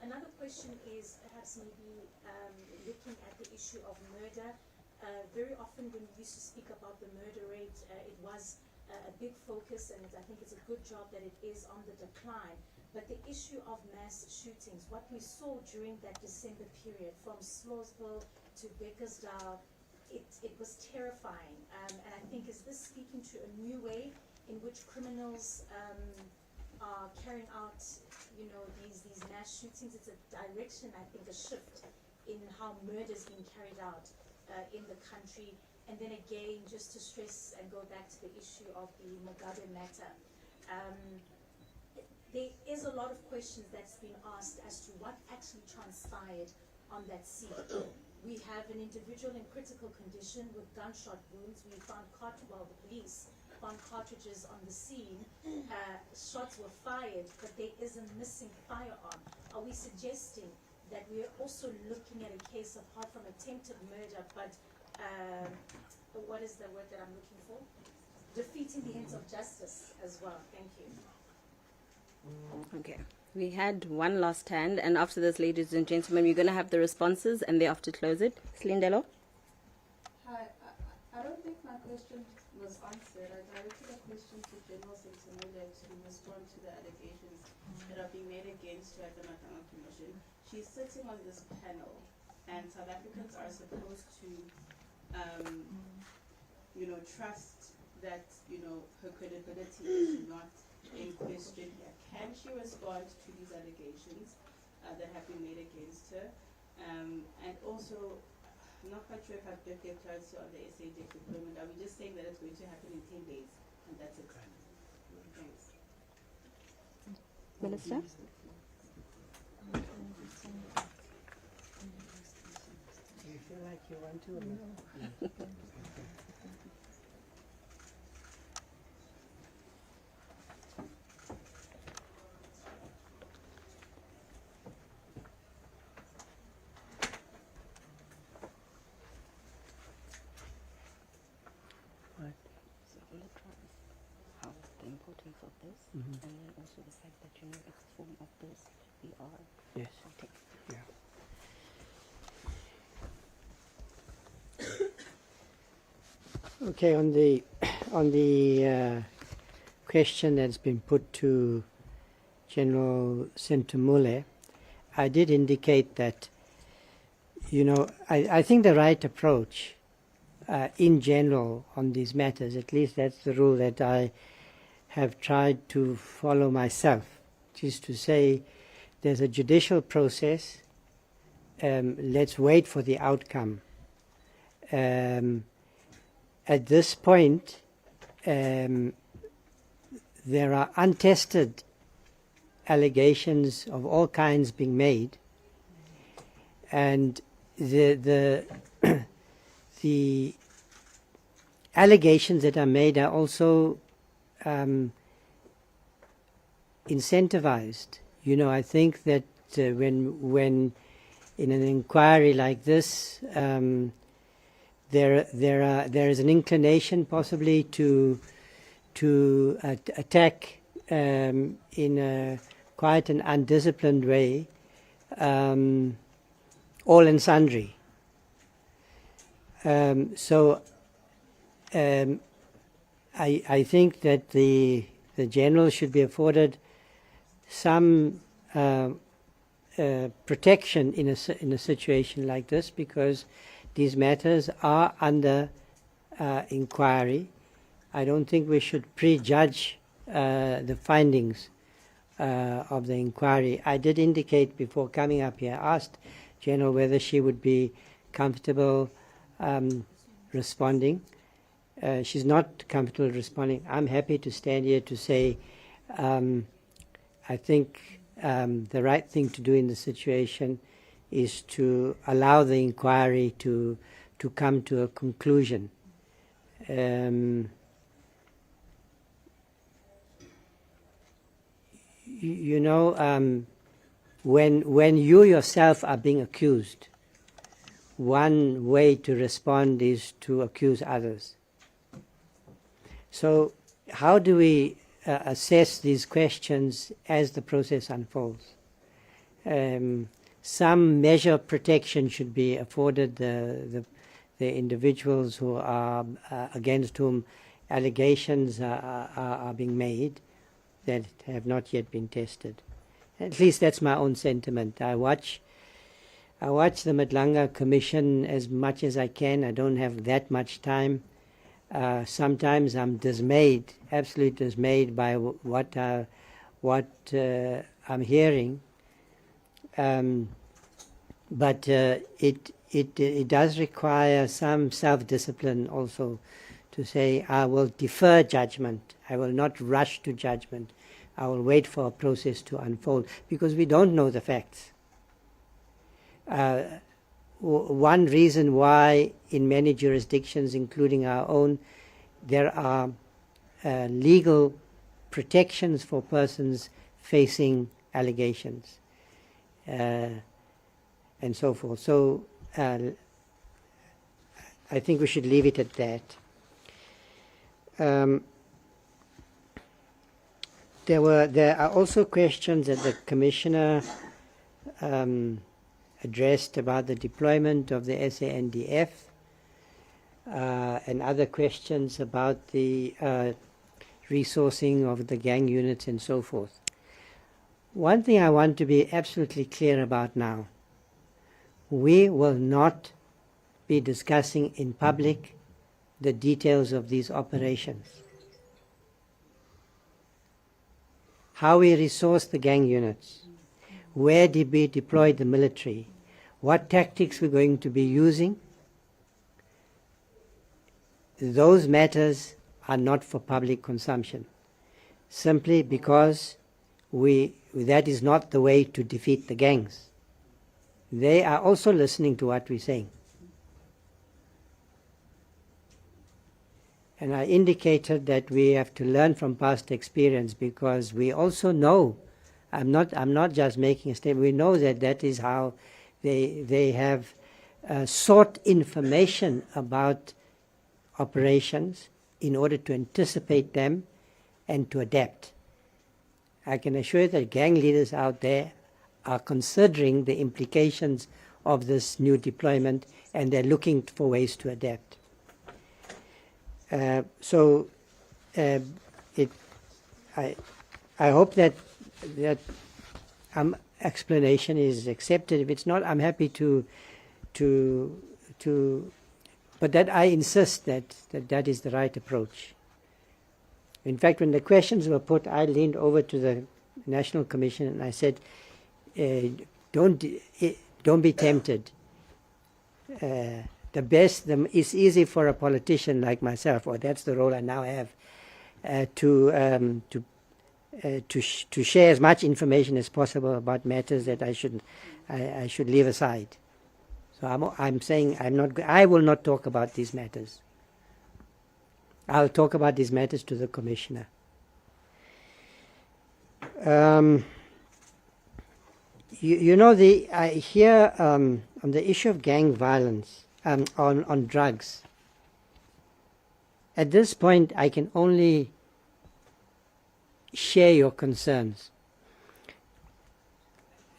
Another question is perhaps maybe looking at the issue of murder. Very often when we used to speak about the murder rate, it was a big focus, and I think it's a good job that it is on the decline. But the issue of mass shootings, what we saw during that December period from Slawsville to Beckersdale, it was terrifying. And I think, is this speaking to a new way in which criminals are carrying out, these mass shootings? It's a direction, I think, a shift in how murder is being carried out in the country. And then again, just to stress and go back to the issue of the Mugabe matter, there is a lot of questions that's been asked as to what actually transpired on that scene. We have an individual in critical condition with gunshot wounds. We found the police found cartridges on the scene. Shots were fired, but there is a missing firearm. Are we suggesting that we are also looking at a case of apart from attempted murder, but what is the word that I'm looking for? Defeating the ends of justice as well. Thank you. Okay. We had one last hand, and after this, ladies and gentlemen, we're going to have the responses and thereafter close it. Slindelo? Hi, I don't think my question was answered. I directed a question to General Sentinella to respond to the allegations that are being made against her at the National Commission. She's sitting on this panel, and South Africans are supposed to, trust that, her credibility is not in question here. Can she respond to these allegations that have been made against her? And also, I'm not quite sure if I've got clarity on the SAJ deployment. Are we just saying that it's going to happen in 10 days and that's it? Thanks. Minister? Do you feel like you want to? Of this, and then also the fact that it's a form of this VR. Yes. Yeah. Okay. On the question that's been put to General Sentimule, I did indicate that I think the right approach in general on these matters, at least that's the rule that I have tried to follow myself, which is to say there's a judicial process let's wait for the outcome. At this point, there are untested allegations of all kinds being made, and the allegations that are made are also incentivized. You know, I think that when in an inquiry like this, there is an inclination possibly to attack in a quite an undisciplined way all and sundry. So I think that the general should be afforded some protection in a situation like this, because these matters are under inquiry. I don't think we should prejudge the findings of the inquiry. I did indicate before coming up here, asked General whether she would be comfortable responding. She's not comfortable responding. I'm happy to stand here to say I think the right thing to do in the situation is to allow the inquiry to come to a conclusion. You know, when you yourself are being accused, one way to respond is to accuse others. So how do we assess these questions as the process unfolds? Some measure of protection should be afforded the individuals who are against whom allegations are being made that have not yet been tested. At least that's my own sentiment. I watch the Madlanga Commission as much as I can. I don't have that much time. Sometimes I'm dismayed, absolutely dismayed by what I'm hearing. But it does require some self-discipline also to say, I will defer judgment. I will not rush to judgment. I will wait for a process to unfold, because we don't know the facts. One reason why in many jurisdictions, including our own, there are legal protections for persons facing allegations and so forth. So I think we should leave it at that. There are also questions that the Commissioner addressed about the deployment of the SANDF and other questions about the resourcing of the gang units and so forth. One thing I want to be absolutely clear about now: we will not be discussing in public the details of these operations. How we resource the gang units, where did we deploy the military, what tactics we're going to be using. Those matters are not for public consumption, simply because that is not the way to defeat the gangs. They are also listening to what we're saying. And I indicated that we have to learn from past experience, because we also know, I'm not just making a statement, we know that is how they have sought information about operations in order to anticipate them and to adapt. I can assure you that gang leaders out there are considering the implications of this new deployment, and they're looking for ways to adapt. I hope that explanation is accepted. If it's not, I'm happy to but that I insist that is the right approach. In fact, when the questions were put, I leaned over to the National Commission and I said, don't be tempted. It's easy for a politician like myself, or that's the role I now have, to share as much information as possible about matters that I should leave aside. So I'm saying I will not talk about these matters. I'll talk about these matters to the Commissioner. You know, I hear on the issue of gang violence, on drugs. At this point, I can only share your concerns.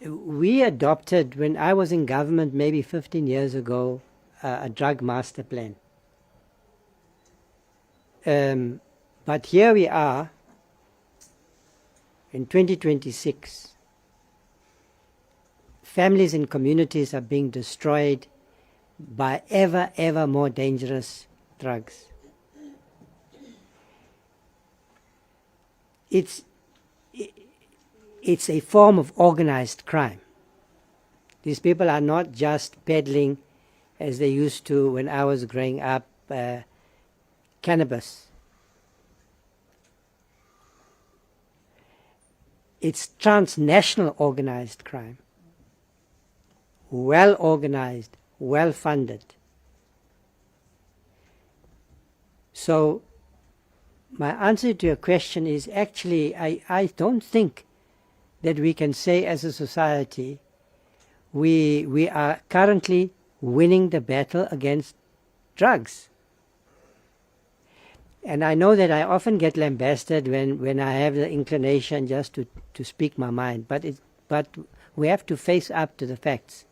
We adopted, when I was in government maybe 15 years ago, a drug master plan. But here we are in 2026. Families and communities are being destroyed by ever more dangerous drugs. It's a form of organized crime. These people are not just peddling, as they used to when I was growing up, cannabis. It's transnational organized crime. Well organized, well funded. So my answer to your question is actually I don't think that we can say as a society we are currently winning the battle against drugs. And I know that I often get lambasted when I have the inclination just to speak my mind, but we have to face up to the facts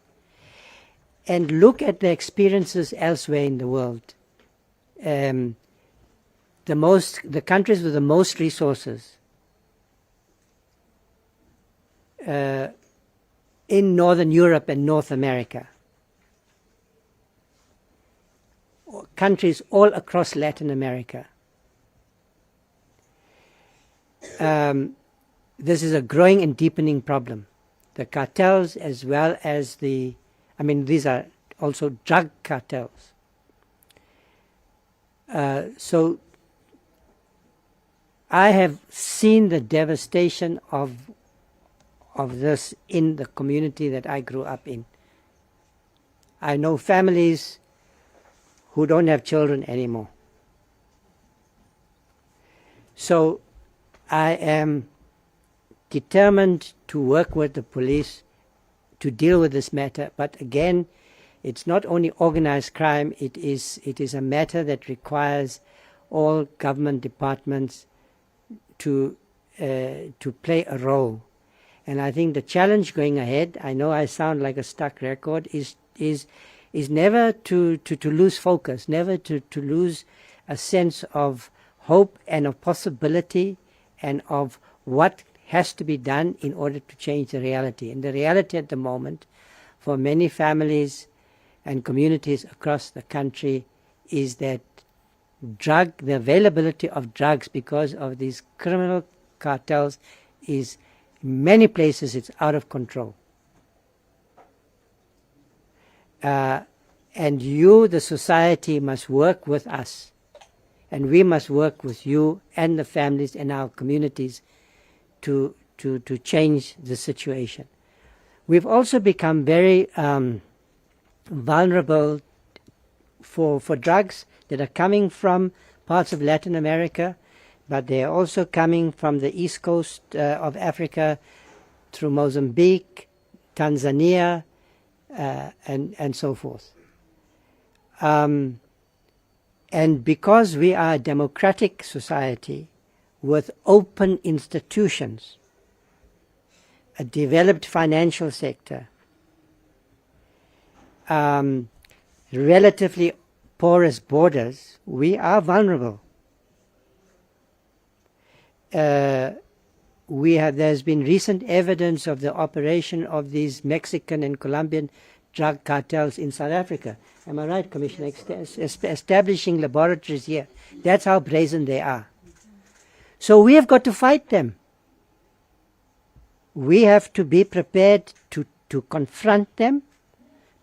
and look at the experiences elsewhere in the world. The countries with the most resources in Northern Europe and North America, countries all across Latin America. This is a growing and deepening problem. The cartels, as well as these are also drug cartels. So I have seen the devastation of this in the community that I grew up in. I know families who don't have children anymore. So I am determined to work with the police to deal with this matter, but again, it's not only organized crime, it is a matter that requires all government departments to play a role. And I think the challenge going ahead, I know I sound like a stuck record, is never to lose focus, never to lose a sense of hope and of possibility and of what has to be done in order to change the reality. And the reality at the moment for many families and communities across the country is that the availability of drugs because of these criminal cartels is, in many places, it's out of control. And you, the society, must work with us. And we must work with you and the families and our communities to change the situation. We've also become very vulnerable for drugs that are coming from parts of Latin America, but they are also coming from the east coast of Africa through Mozambique, Tanzania, and so forth. And because we are a democratic society with open institutions, a developed financial sector, relatively porous borders, we are vulnerable. There's been recent evidence of the operation of these Mexican and Colombian drug cartels in South Africa. Am I right, Commissioner? Establishing laboratories here. That's how brazen they are. So we have got to fight them. We have to be prepared to confront them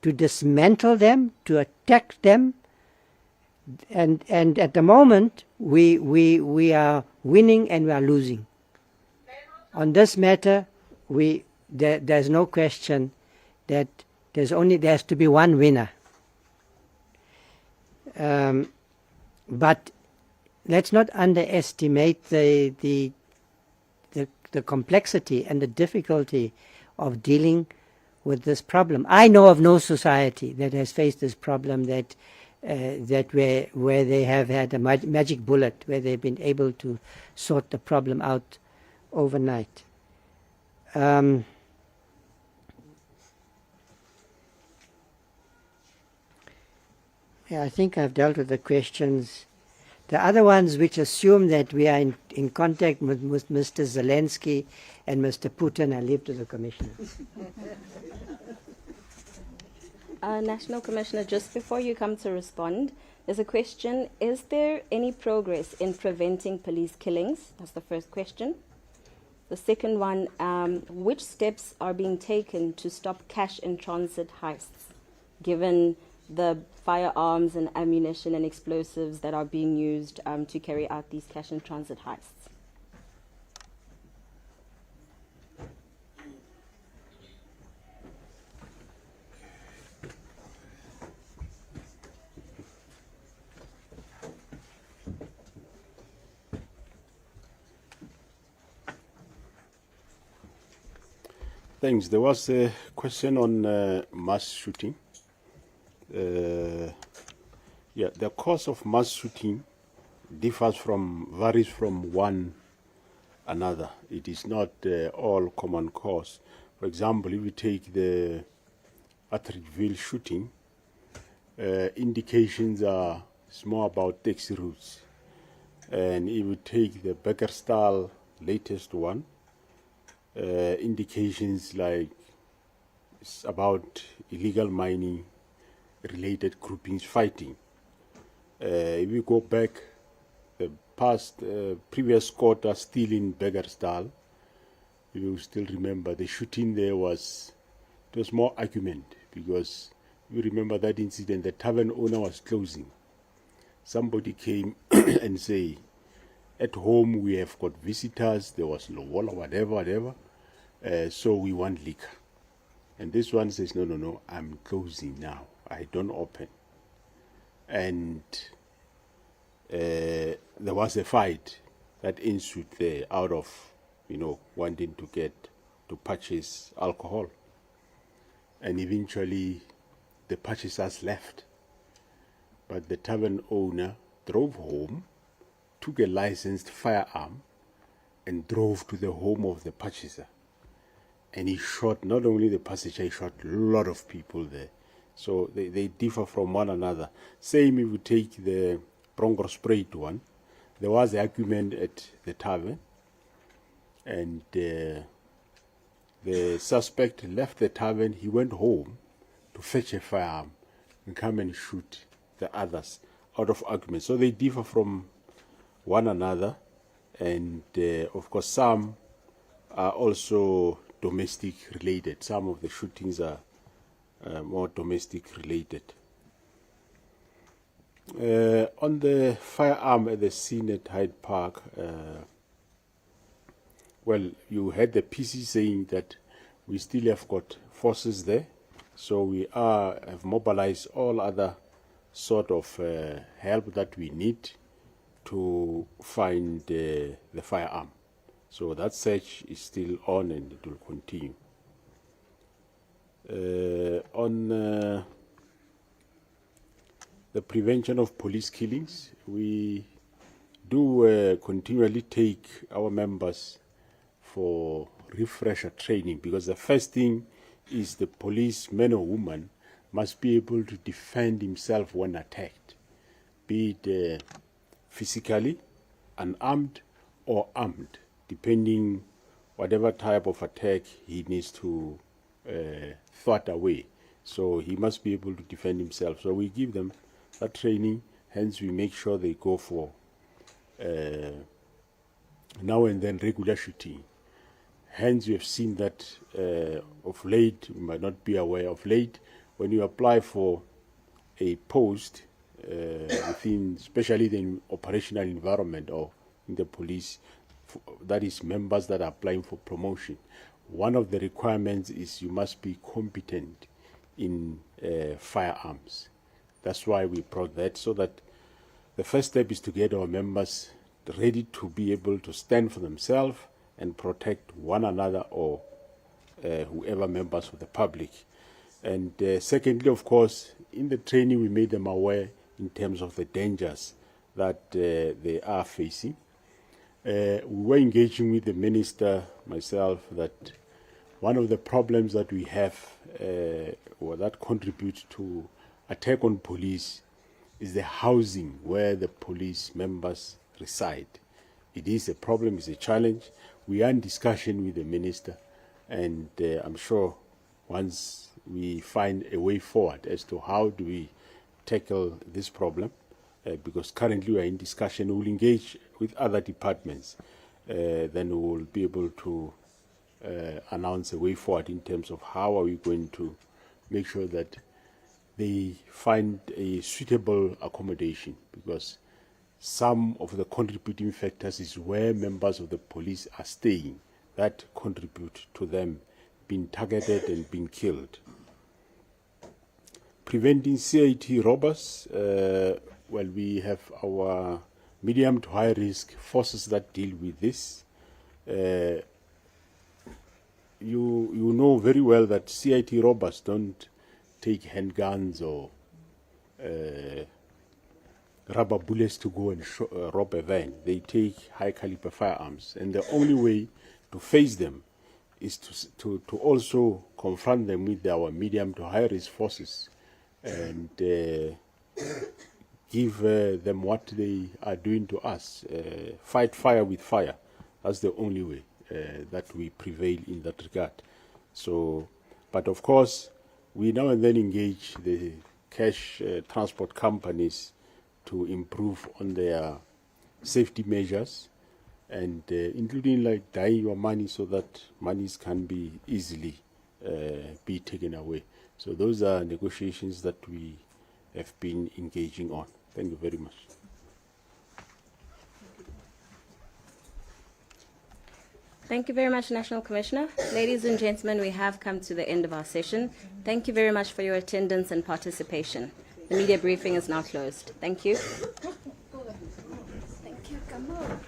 to dismantle them, to attack them. And at the moment, we are winning and we are losing. On this matter, there's no question that there has to be one winner. But let's not underestimate the complexity and the difficulty of dealing with this problem. I know of no society that has faced this problem that where they have had a magic bullet, where they've been able to sort the problem out overnight. Yeah, I think I've dealt with the questions. The other ones which assume that we are in contact with Mr. Zelensky and Mr. Putin, I leave to the Commissioner. National Commissioner, just before you come to respond, there's a question. Is there any progress in preventing police killings? That's the first question. The second one, which steps are being taken to stop cash in transit heists, given the firearms and ammunition and explosives that are being used to carry out these cash in transit heists? Thanks. There was a question on mass shooting. Yeah, the cause of mass shooting varies from one another. It is not all common cause. For example, if you take the Atteridgeville shooting, indications are more about taxi routes. And if you take the Beckerstal latest one, indications like it's about illegal mining related groupings fighting. If we go back the previous quarter, still in Beckerstal, you still remember the shooting there it was more argument, because you remember that incident, the tavern owner was closing. Somebody came and say, at home we have got visitors, there was lobola, whatever, so we want liquor. And this one says, no, I'm closing now, I don't open. And there was a fight that ensued there out of, wanting to purchase alcohol. And eventually the purchasers left. But the tavern owner drove home, took a licensed firearm, and drove to the home of the purchaser. And he shot not only the purchaser, he shot a lot of people there. So they differ from one another. Same if you take the Bronco Spruit one, there was an argument at the tavern, and the suspect left the tavern, he went home to fetch a firearm and come and shoot the others out of argument. So they differ from one another, and of course some are also domestic related. Some of the shootings are more domestic related. On the firearm at the scene at Hyde Park, well, you had the PC saying that we still have got forces there, so we have mobilized all other sort of help that we need to find the firearm. So that search is still on and it will continue. On the prevention of police killings, we do continually take our members for refresher training, because the first thing is the policeman or woman must be able to defend himself when attacked, be it physically, unarmed or armed, depending whatever type of attack he needs to thwart away. So he must be able to defend himself. So we give them that training, hence we make sure they go for now and then regular shooting. Hence, we have seen that of late, you might not be aware, of late, when you apply for a post within, especially the operational environment or in the police, that is members that are applying for promotion, one of the requirements is you must be competent in firearms. That's why we brought that, so that the first step is to get our members ready to be able to stand for themselves and protect one another or whoever members of the public. And secondly, of course, in the training we made them aware in terms of the dangers that they are facing. We were engaging with the minister, myself, that one of the problems that we have or that contribute to attack on police is the housing where the police members reside. It is a problem, it's a challenge. We are in discussion with the minister, and I'm sure once we find a way forward as to how do we tackle this problem, because currently we are in discussion, we will engage with other departments, then we will be able to announce a way forward in terms of how are we going to make sure that they find a suitable accommodation, because some of the contributing factors is where members of the police are staying that contribute to them being targeted and being killed. Preventing CIT robbers, well, we have our medium to high risk forces that deal with this. You know very well that CIT robbers don't take handguns or rubber bullets to go and rob a van. They take high caliber firearms, and the only way to face them is to also confront them with our medium to high risk forces and give them what they are doing to us. Fight fire with fire. That's the only way that we prevail in that regard. So, but of course, we now and then engage the cash transport companies to improve on their safety measures, and including like dying your money so that monies can be easily be taken away. So those are negotiations that we have been engaging on. Thank you very much. Thank you very much, National Commissioner. Ladies and gentlemen, we have come to the end of our session. Thank you very much for your attendance and participation. The media briefing is now closed. Thank you. Thank you. Come on.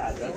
That's